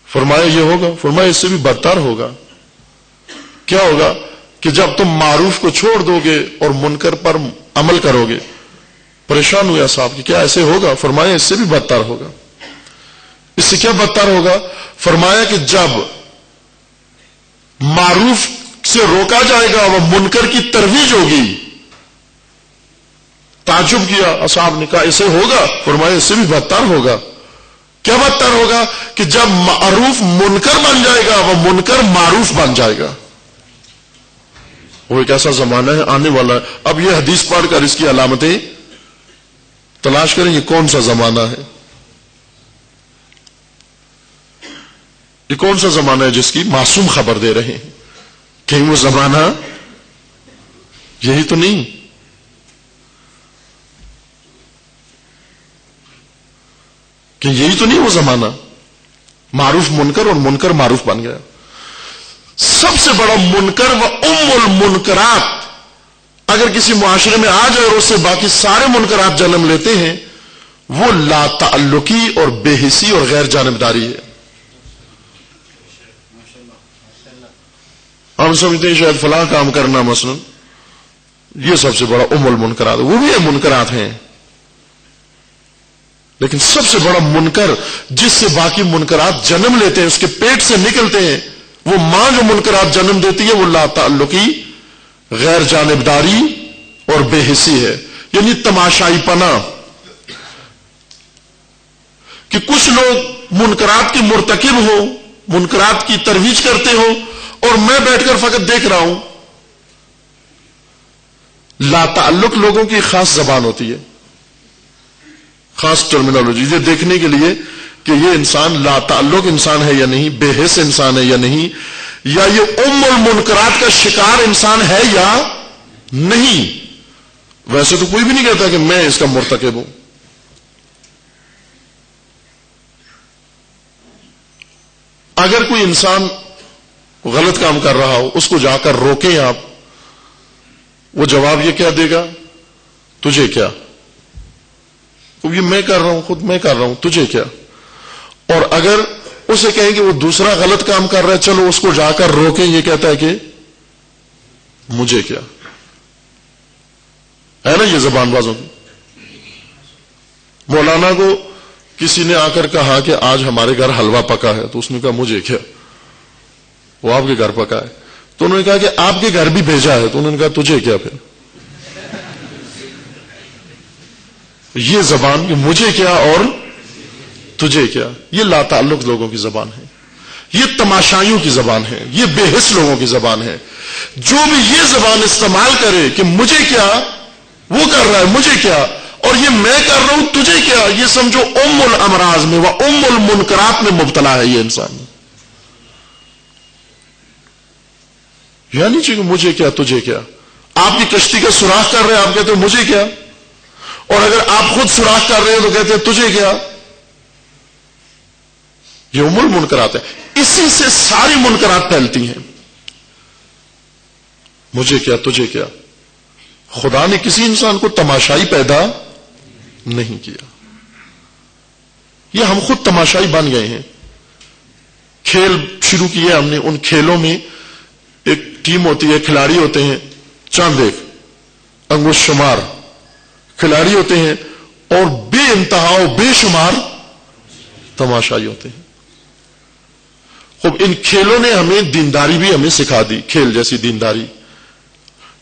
[SPEAKER 1] فرمایا یہ ہوگا, فرمایا اس سے بھی بدتر ہوگا. کیا ہوگا کہ جب تم معروف کو چھوڑ دو گے اور منکر پر عمل کرو گے. پریشان ہوئے اصحاب کہ کیا ایسے ہوگا؟ فرمایا اس سے بھی بدتر ہوگا. اس سے کیا بدتر ہوگا؟ فرمایا کہ جب معروف سے روکا جائے گا وہ منکر کی ترویج ہوگی. تعجب کیا اصحاب نے, کہا اسے ہوگا؟ فرمایا اس سے بھی بدتر ہوگا. کیا بدتر ہوگا؟ کہ جب معروف منکر بن جائے گا وہ منکر معروف بن جائے گا. وہ ایک ایسا زمانہ ہے آنے والا ہے. اب یہ حدیث پڑھ کر اس کی علامتیں تلاش کریں یہ کون سا زمانہ ہے, یہ کون سا زمانہ ہے جس کی معصوم خبر دے رہے ہیں. کہیں وہ زمانہ یہی تو نہیں, کہ یہی تو نہیں وہ زمانہ. معروف منکر اور منکر معروف بن گیا. سب سے بڑا منکر و المنکرات اگر کسی معاشرے میں آ جائے اور اس سے باقی سارے منکرات جنم لیتے ہیں, وہ لا تعلقی اور بے حسی اور غیر جانبداری ہے. ہم سمجھتے ہیں شاید فلاں کام کرنا مثلا یہ سب سے بڑا المنکرات, وہ بھی منکرات ہیں, لیکن سب سے بڑا منکر جس سے باقی منکرات جنم لیتے ہیں, اس کے پیٹ سے نکلتے ہیں, وہ ماں جو منکرات جنم دیتی ہے وہ لا تعلقی, غیر جانبداری اور بے حسی ہے. یعنی تماشائی پنا, کہ کچھ لوگ منکرات کے مرتکب ہو, منکرات کی ترویج کرتے ہو اور میں بیٹھ کر فقط دیکھ رہا ہوں. لا تعلق لوگوں کی خاص زبان ہوتی ہے, خاص ٹرمینالوجی, یہ دیکھنے کے لیے کہ یہ انسان لا تعلق انسان ہے یا نہیں, بے حس انسان ہے یا نہیں, یا یہ المنکرات کا شکار انسان ہے یا نہیں. ویسے تو کوئی بھی نہیں کہتا کہ میں اس کا مرتکب ہوں. اگر کوئی انسان غلط کام کر رہا ہو اس کو جا کر روکیں آپ, وہ جواب یہ کیا دے گا؟ تجھے کیا؟ یہ میں کر رہا ہوں, خود میں کر رہا ہوں, تجھے کیا؟ اور اگر اسے کہیں کہ وہ دوسرا غلط کام کر رہا ہے, چلو اس کو جا کر روکیں, یہ کہتا ہے کہ مجھے کیا. ہے نا یہ زبان بازوں کی. مولانا کو کسی نے آ کر کہا کہ آج ہمارے گھر حلوہ پکا ہے, تو اس نے کہا مجھے کیا, وہ آپ کے گھر پکا ہے. تو انہوں نے کہا کہ آپ کے گھر بھی بھیجا ہے, تو انہوں نے کہا تجھے کیا. پھر یہ زبان کہ مجھے کیا اور تجھے کیا, یہ لا تعلق لوگوں کی زبان ہے, یہ تماشائیوں کی زبان ہے, یہ بے حس لوگوں کی زبان ہے. جو بھی یہ زبان استعمال کرے کہ مجھے کیا, وہ کر رہا ہے مجھے کیا, اور یہ میں کر رہا ہوں تجھے کیا, یہ سمجھو الامراض میں و المنکرات میں مبتلا ہے یہ انسان. یعنی کہ مجھے کیا تجھے کیا. آپ کی کشتی کا سوراخ کر رہے ہیں, آپ کہتے ہیں مجھے کیا, اور اگر آپ خود سوراخ کر رہے ہیں تو کہتے ہیں تجھے کیا. یہ المنکرات ہے. اسی سے ساری منکرات پھیلتی ہیں. مجھے کیا تجھے کیا. خدا نے کسی انسان کو تماشائی پیدا نہیں کیا, یہ ہم خود تماشائی بن گئے ہیں. کھیل شروع کیے ہم نے, ان کھیلوں میں ایک ٹیم ہوتی ہے, کھلاڑی ہوتے ہیں چاند ایک انگوش شمار کھلاڑی ہوتے ہیں, اور بے انتہا و بے شمار تماشائی ہوتے ہیں. خب ان کھیلوں نے ہمیں دینداری بھی ہمیں سکھا دی, کھیل جیسی دینداری,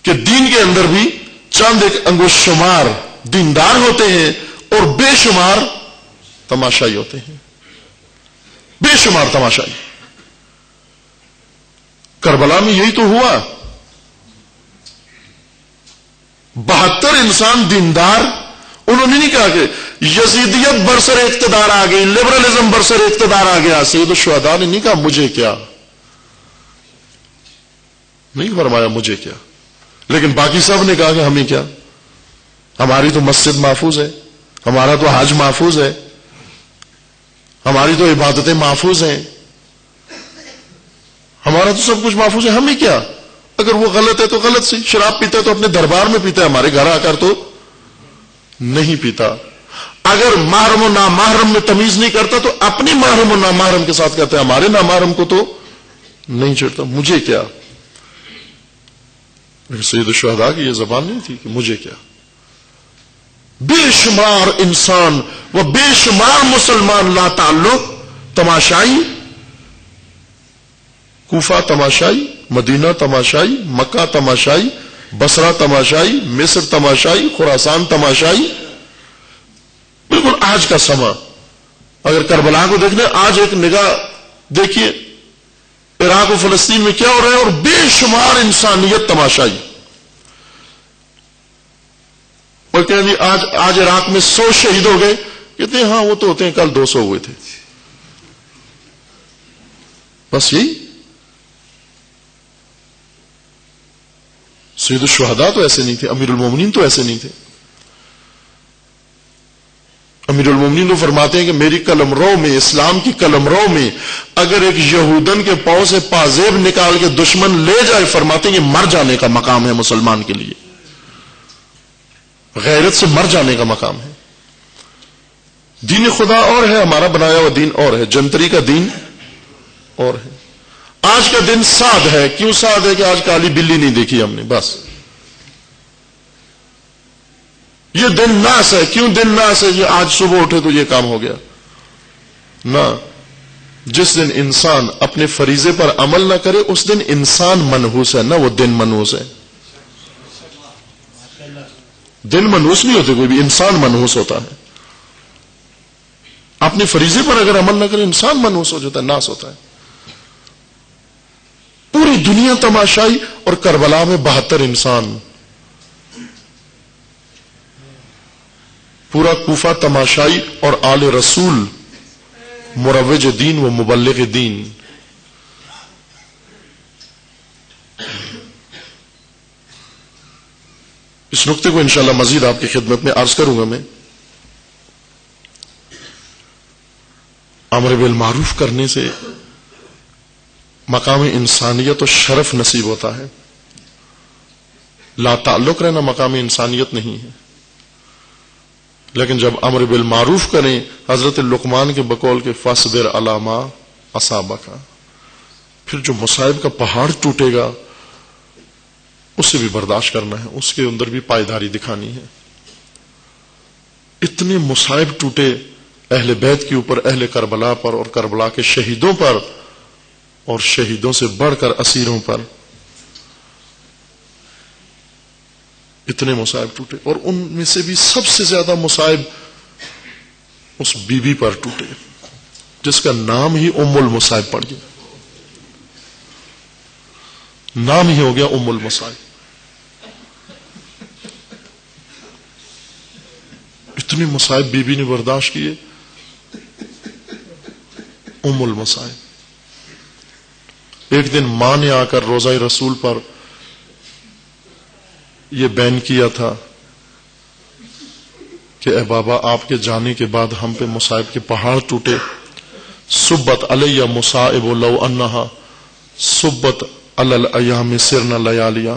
[SPEAKER 1] کہ دین کے اندر بھی چند ایک انگوش شمار دیندار ہوتے ہیں اور بے شمار تماشائی ہوتے ہیں, بے شمار تماشائی. کربلا میں یہی تو ہوا, 72 انسان دیندار, انہوں نے نہیں کہا کہ یزیدیت برسر اقتدار آ گئی, لبرلزم برسر اقتدار آ گیا. سید الشہداء نے نہیں کہا مجھے کیا, نہیں فرمایا مجھے کیا, لیکن باقی سب نے کہا کہ ہمیں کیا. ہماری تو مسجد محفوظ ہے، ہمارا تو حج محفوظ ہے، ہماری تو عبادتیں محفوظ ہیں، ہمارا تو سب کچھ محفوظ ہے، ہمیں کیا؟ اگر وہ غلط ہے تو غلط سی، شراب پیتا ہے تو اپنے دربار میں پیتا ہے، ہمارے گھر آ کر تو نہیں پیتا۔ اگر محرم و نامحرم میں تمیز نہیں کرتا تو اپنی محرم و نامحرم کے ساتھ کہتا ہے، ہمارے نامحرم کو تو نہیں چھیڑتا، مجھے کیا؟ سید الشہداء کی یہ زبان نہیں تھی کہ مجھے کیا۔ بے شمار انسان و بے شمار مسلمان لا تعلق، تماشائی، کوفہ تماشائی، مدینہ تماشائی، مکہ تماشائی، بصرہ تماشائی، مصر تماشائی، خراسان تماشائی، بالکل آج کا سما۔ اگر کربلا کو دیکھنا، آج ایک نگاہ دیکھیے عراق و فلسطین میں کیا ہو رہا ہے، اور بے شمار انسانیت تماشائی۔ اور کہتے ہیں آج عراق میں 100 شہید ہو گئے، کہتے ہیں ہاں وہ تو ہوتے ہیں، کل 200 ہوئے تھے، بس یہی۔ سید الشہداء تو ایسے نہیں تھے، امیر المومنین تو ایسے نہیں تھے۔ امیر المومنین تو فرماتے ہیں کہ میری قلمرو میں، اسلام کی قلمرو میں اگر ایک یہودن کے پاؤں سے پازیب نکال کے دشمن لے جائے، فرماتے ہیں یہ مر جانے کا مقام ہے مسلمان کے لیے، غیرت سے مر جانے کا مقام ہے۔ دین خدا اور ہے، ہمارا بنایا ہوا دین اور ہے، جنتری کا دین اور ہے۔ آج کا دن سعد ہے، کیوں سعد ہے؟ کہ آج کالی بلی نہیں دیکھی ہم نے، بس۔ یہ دن ناس ہے، کیوں دن ناس ہے؟ یہ آج صبح اٹھے تو یہ کام ہو گیا نہ۔ جس دن انسان اپنے فریضے پر عمل نہ کرے اس دن انسان منحوس ہے، نہ وہ دن منحوس ہے۔ دن منحوس نہیں ہوتے، کوئی بھی انسان منحوس ہوتا ہے۔ اپنے فریضے پر اگر عمل نہ کرے انسان منحوس ہو جاتا ہے، ناس ہوتا ہے۔ پوری دنیا تماشائی، اور کربلا میں 72 انسان، پورا کوفہ تماشائی، اور آل رسول مروج دین و مبلغ دین۔ اس نقطے کو انشاءاللہ مزید آپ کی خدمت میں عرض کروں گا۔ میں امر بالمعروف کرنے سے مقام انسانیت و شرف نصیب ہوتا ہے، لا تعلق رہنا مقام انسانیت نہیں ہے۔ لیکن جب امر بالمعروف کریں، حضرت لقمان کے بقول کے فاصبر علی ما اصابک، پھر جو مصائب کا پہاڑ ٹوٹے گا اسے بھی برداشت کرنا ہے، اس کے اندر بھی پائیداری دکھانی ہے۔ اتنے مصائب ٹوٹے اہل بیت کے اوپر، اہل کربلا پر، اور کربلا کے شہیدوں پر، اور شہیدوں سے بڑھ کر اسیروں پر اتنے مصائب ٹوٹے، اور ان میں سے بھی سب سے زیادہ مصائب اس بی بی پر ٹوٹے جس کا نام ہی ام المصائب پڑ گیا، نام ہی ہو گیا ام المصائب۔ اتنے مصائب بی بی نے برداشت کیے، ام المصائب۔ ایک دن ماں نے آ کر روضہ رسول پر یہ بیان کیا تھا کہ اے بابا، آپ کے جانے کے بعد ہم پہ مصائب کے پہاڑ ٹوٹے۔ صبت علی مصائب لو انہا صبت علی الایام سرنا لیالیا،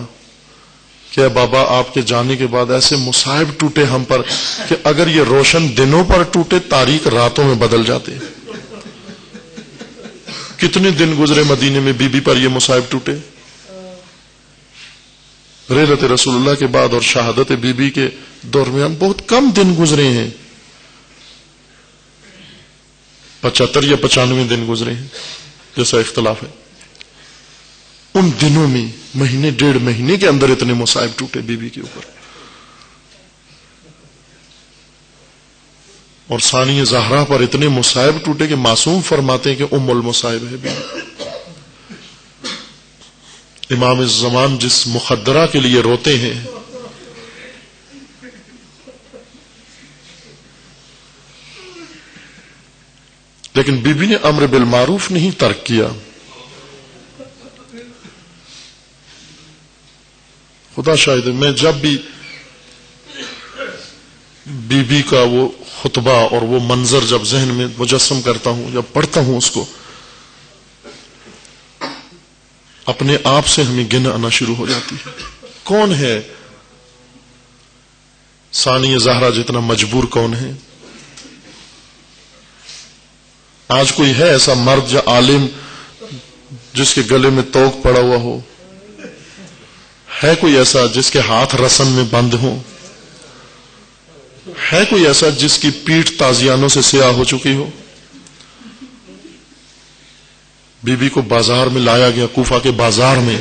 [SPEAKER 1] کہ اے بابا، آپ کے جانے کے بعد ایسے مصائب ٹوٹے ہم پر کہ اگر یہ روشن دنوں پر ٹوٹے تاریک راتوں میں بدل جاتے۔ کتنے دن گزرے مدینے میں بی بی پر یہ مصائب ٹوٹے؟ رحلت رسول اللہ کے بعد اور شہادت بی بی کے درمیان بہت کم دن گزرے ہیں، 75 یا 95 دن گزرے ہیں، جیسا اختلاف ہے۔ ان دنوں میں مہینے 1.5 مہینے کے اندر اتنے مصائب ٹوٹے بی بی کے اوپر۔ اور ثانی زہرا پر اتنے مصائب ٹوٹے کہ معصوم فرماتے ہیں کہ ام المصائب ہے بی بی۔ امام الزمان جس مخدرہ کے لیے روتے ہیں، لیکن بی بی نے امر بالمعروف نہیں ترک کیا۔ خدا شاہد ہے، میں جب بھی بیوی کا وہ خطبہ اور وہ منظر جب ذہن میں مجسم کرتا ہوں، جب پڑھتا ہوں اس کو، اپنے آپ سے ہمیں گن آنا شروع ہو جاتی ہے۔ کون ہے ثانی زہرا جتنا مجبور کون ہے؟ آج کوئی ہے ایسا مرد یا عالم جس کے گلے میں توق پڑا ہوا ہو؟ ہے کوئی ایسا جس کے ہاتھ رسن میں بند ہوں؟ ہے کوئی ایسا جس کی پیٹھ تازیانوں سے سیاہ ہو چکی ہو؟ بی بی کو بازار میں لایا گیا، کوفہ کے بازار میں،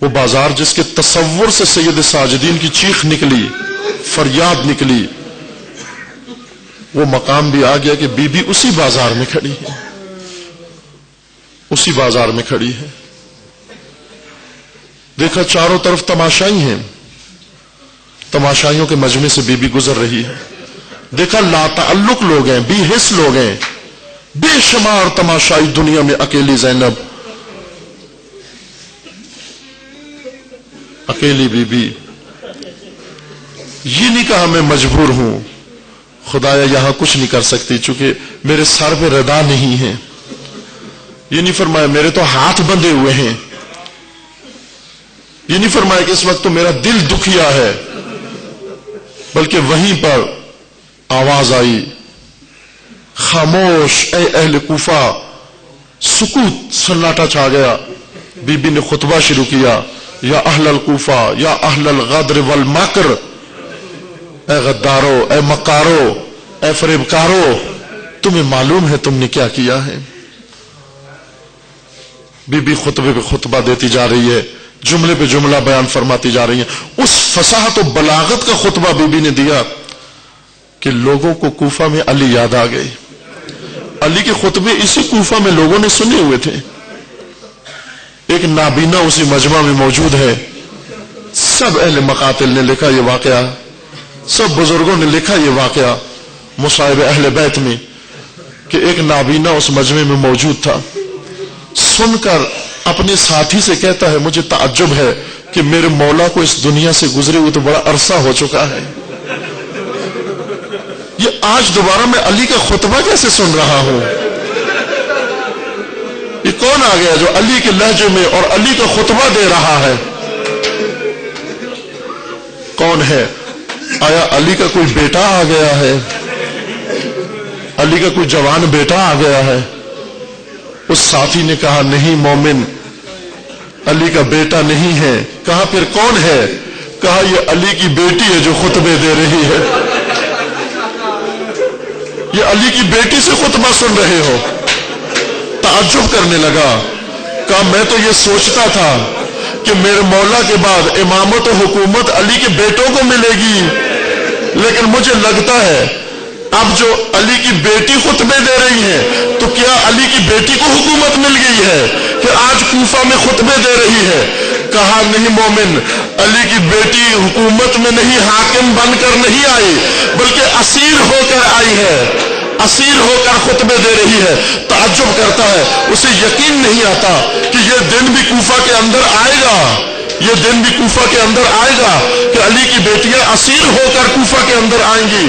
[SPEAKER 1] وہ بازار جس کے تصور سے سید ساجدین کی چیخ نکلی، فریاد نکلی، وہ مقام بھی آ گیا کہ بی بی اسی بازار میں کھڑی ہے، اسی بازار میں کھڑی ہے۔ دیکھا چاروں طرف تماشائی ہیں، تماشائیوں کے مجمع سے بی بی گزر رہی ہے۔ دیکھا لا تعلق لوگ ہیں، بے حس لوگ ہیں، بے شمار تماشائی دنیا میں، اکیلی زینب، اکیلی بی بی۔ یہ نہیں کہا میں مجبور ہوں، خدایا یہاں کچھ نہیں کر سکتی چونکہ میرے سر پہ ردا نہیں ہے۔ یہ نہیں فرمایا میرے تو ہاتھ بندھے ہوئے ہیں، یہ نہیں فرمایا کہ اس وقت تو میرا دل دکھیا ہے، بلکہ وہیں پر آواز آئی، خاموش اے اہل کوفہ، سکوت، سناٹا چھا گیا۔ بی بی نے خطبہ شروع کیا، یا اہل الکوفہ یا اہل الغدر والمکر، اے غدارو، اے مکارو، اے فریبکارو، تمہیں معلوم ہے تم نے کیا کیا ہے؟ بی بی خطبے پہ خطبہ دیتی جا رہی ہے، جملے پہ جملہ بیان فرماتی جا رہی ہیں۔ اس فصاحت و بلاغت کا خطبہ بی بی نے دیا کہ لوگوں کو کوفہ میں علی یاد آ گئے۔ علی کے خطبے اسی کوفہ میں لوگوں نے سنے ہوئے تھے۔ ایک نابینا اسی مجمع میں موجود ہے، سب اہل مقاتل نے لکھا یہ واقعہ، سب بزرگوں نے لکھا یہ واقعہ مصائب اہل بیت میں، کہ ایک نابینا اس مجمع میں موجود تھا، سن کر اپنے ساتھی سے کہتا ہے مجھے تعجب ہے کہ میرے مولا کو اس دنیا سے گزرے ہوئے تو بڑا عرصہ ہو چکا ہے، یہ آج دوبارہ میں علی کا خطبہ کیسے سن رہا ہوں؟ یہ کون آ گیا جو علی کے لہجے میں اور علی کا خطبہ دے رہا ہے؟ کون ہے؟ آیا علی کا کوئی بیٹا آ گیا ہے؟ علی کا کوئی جوان بیٹا آ گیا ہے؟ اس ساتھی نے کہا نہیں مومن، علی کا بیٹا نہیں ہے۔ کہا پھر کون ہے؟ کہا یہ علی کی بیٹی ہے جو خطبے دے رہی ہے، یہ علی کی بیٹی سے خطبہ سن رہے ہو؟ تعجب کرنے لگا، کہا میں تو یہ سوچتا تھا کہ میرے مولا کے بعد امامت و حکومت علی کے بیٹوں کو ملے گی، لیکن مجھے لگتا ہے اب جو علی کی بیٹی خطبے دے رہی ہے تو کیا علی کی بیٹی کو حکومت مل گئی ہے کہ آج کوفہ میں خطبے دے رہی ہے؟ کہا نہیں مومن، علی کی بیٹی حکومت میں نہیں، حاکم بن کر نہیں آئی، بلکہ اسیر ہو کر آئی ہے، اسیر ہو کر خطبے دے رہی ہے۔ تعجب کرتا ہے، اسے یقین نہیں آتا کہ یہ دن بھی کوفہ کے اندر آئے گا، یہ دن بھی کوفہ کے اندر آئے گا کہ علی کی بیٹیاں اسیر ہو کر کوفہ کے اندر آئیں گی۔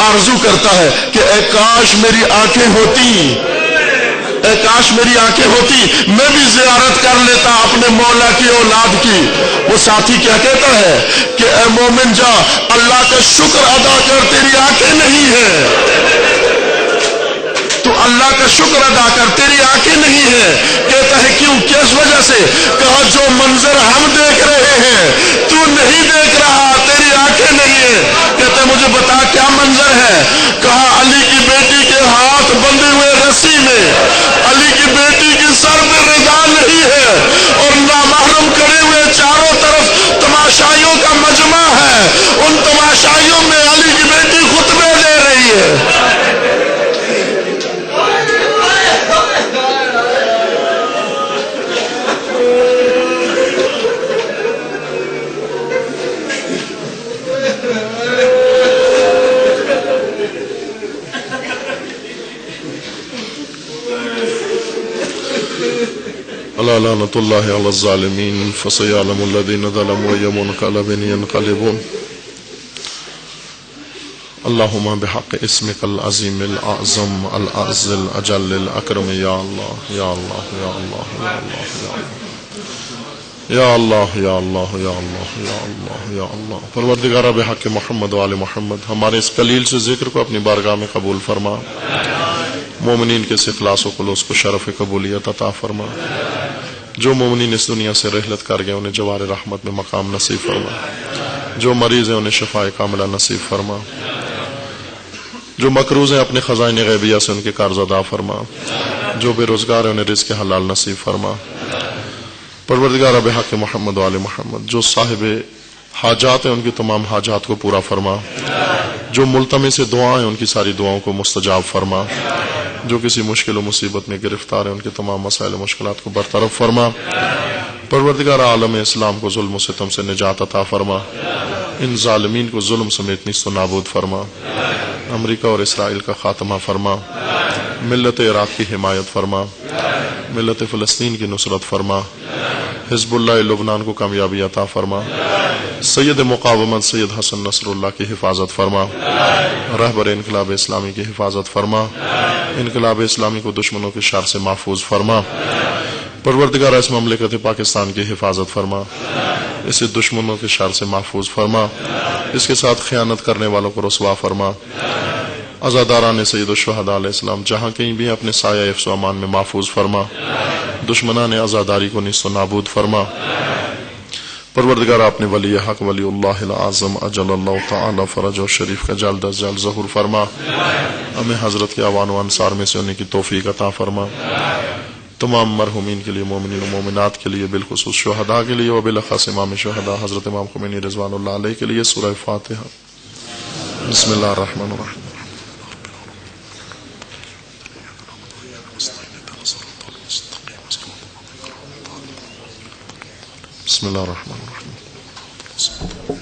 [SPEAKER 1] آرزو کرتا ہے کہ اے کاش میری آنکھیں ہوتی، اے کاش میری آنکھیں ہوتی، میں بھی زیارت کر لیتا اپنے مولا کی اولاد کی۔ وہ ساتھی کیا کہتا ہے کہ اے مومن جا، اللہ کا شکر ادا کر، تیری آنکھیں نہیں ہیں، تو اللہ کا شکر ادا کر، تیری آنکھیں نہیں ہیں۔ کہتا ہے کیوں، کس وجہ سے؟ کہا جو منظر ہم دیکھ رہے ہیں تو نہیں دیکھ رہا، تیری آنکھیں نہیں ہیں۔ کہتا ہے مجھے بتا کیا منظر ہے؟ کہا علی کی بیٹی کے ہاتھ بندھے ہوئے رسی میں، علی کی بیٹی کی سر پہ رضا نہیں ہے، اور نامحرم کھڑے ہوئے چاروں طرف تماشائیوں کا مجمع ہے، ان تماشائیوں میں علی کی بیٹی خطبے دے رہی ہے۔ لعنة الله على الظالمين فسيعلم الذين ظلموا أي منقلب ينقلبون اللهم بحق اسمك العظيم الأعظم الأعز الأجل الأكرم يا الله يا الله يا الله يا الله يا الله يا الله يا الله يا الله يا الله پروردگار بحق محمد وآل محمد ہمارے اس قلیل سے ذکر کو اپنی بارگاہ میں قبول فرما، مومنین کے اخلاص و خلوص کو شرف قبولیت عطا فرما، جو مومنین اس دنیا سے رحلت کر گئے انہیں جوار رحمت میں مقام نصیب فرما، جو مریض ہیں انہیں شفاء کاملہ نصیب فرما، جو مقروض ہیں اپنے خزائن غیبیہ سے ان کے قرض ادا فرما، جو بے روزگار ہیں انہیں رزق حلال نصیب فرما۔ پروردگار بحق محمد و آل محمد جو صاحب حاجات ہیں ان کی تمام حاجات کو پورا فرما، جو ملتمس دعائیں ہیں ان کی ساری دعاؤں کو مستجاب فرما، جو کسی مشکل و مصیبت میں گرفتار ہیں ان کے تمام مسائل و مشکلات کو برطرف فرما۔ پروردگار عالم اسلام کو ظلم و ستم سے نجات عطا فرما، ان ظالمین کو ظلم سمیت نیست و نابود فرما، امریکہ اور اسرائیل کا خاتمہ فرما، ملت عراق کی حمایت فرما، ملت فلسطین کی نصرت فرما، حزب اللہ لبنان کو کامیابی عطا فرما، سید مقاومت سید حسن نصر اللہ کی حفاظت فرما، رہبر انقلاب اسلامی کی حفاظت فرما، انقلاب اسلامی کو دشمنوں کے شر سے محفوظ فرما۔ پروردگار اس مملکت پاکستان کی حفاظت فرما، اسے دشمنوں کے شر سے محفوظ فرما، اس کے ساتھ خیانت کرنے والوں کو رسوا فرما، عزاداران سید الشہداء علیہ السلام جہاں کہیں بھی اپنے سایہ حفظ و امان میں محفوظ فرما، دشمنان عزاداری کو نیست و نابود فرما۔ پروردگار اپنے ولی حق ولی اللہ العظم اجل اللہ تعالی فرج و شریف کا جلد از جلد ظہور فرما، ہمیں حضرت کے اعوان و انصار میں سے ہونے کی توفیق عطا فرما، تمام مرحومین کے لیے، مومنین و مومنات کے لیے، بالخصوص شہداء کے لیے، وبالاخص امام شہداء حضرت امام خمینی رضوان اللہ علیہ کے لیے۔ سورہ فاتحہ۔ بسم اللہ الرحمن الرحیم۔ بسم اللہ الرحمن الرحیم۔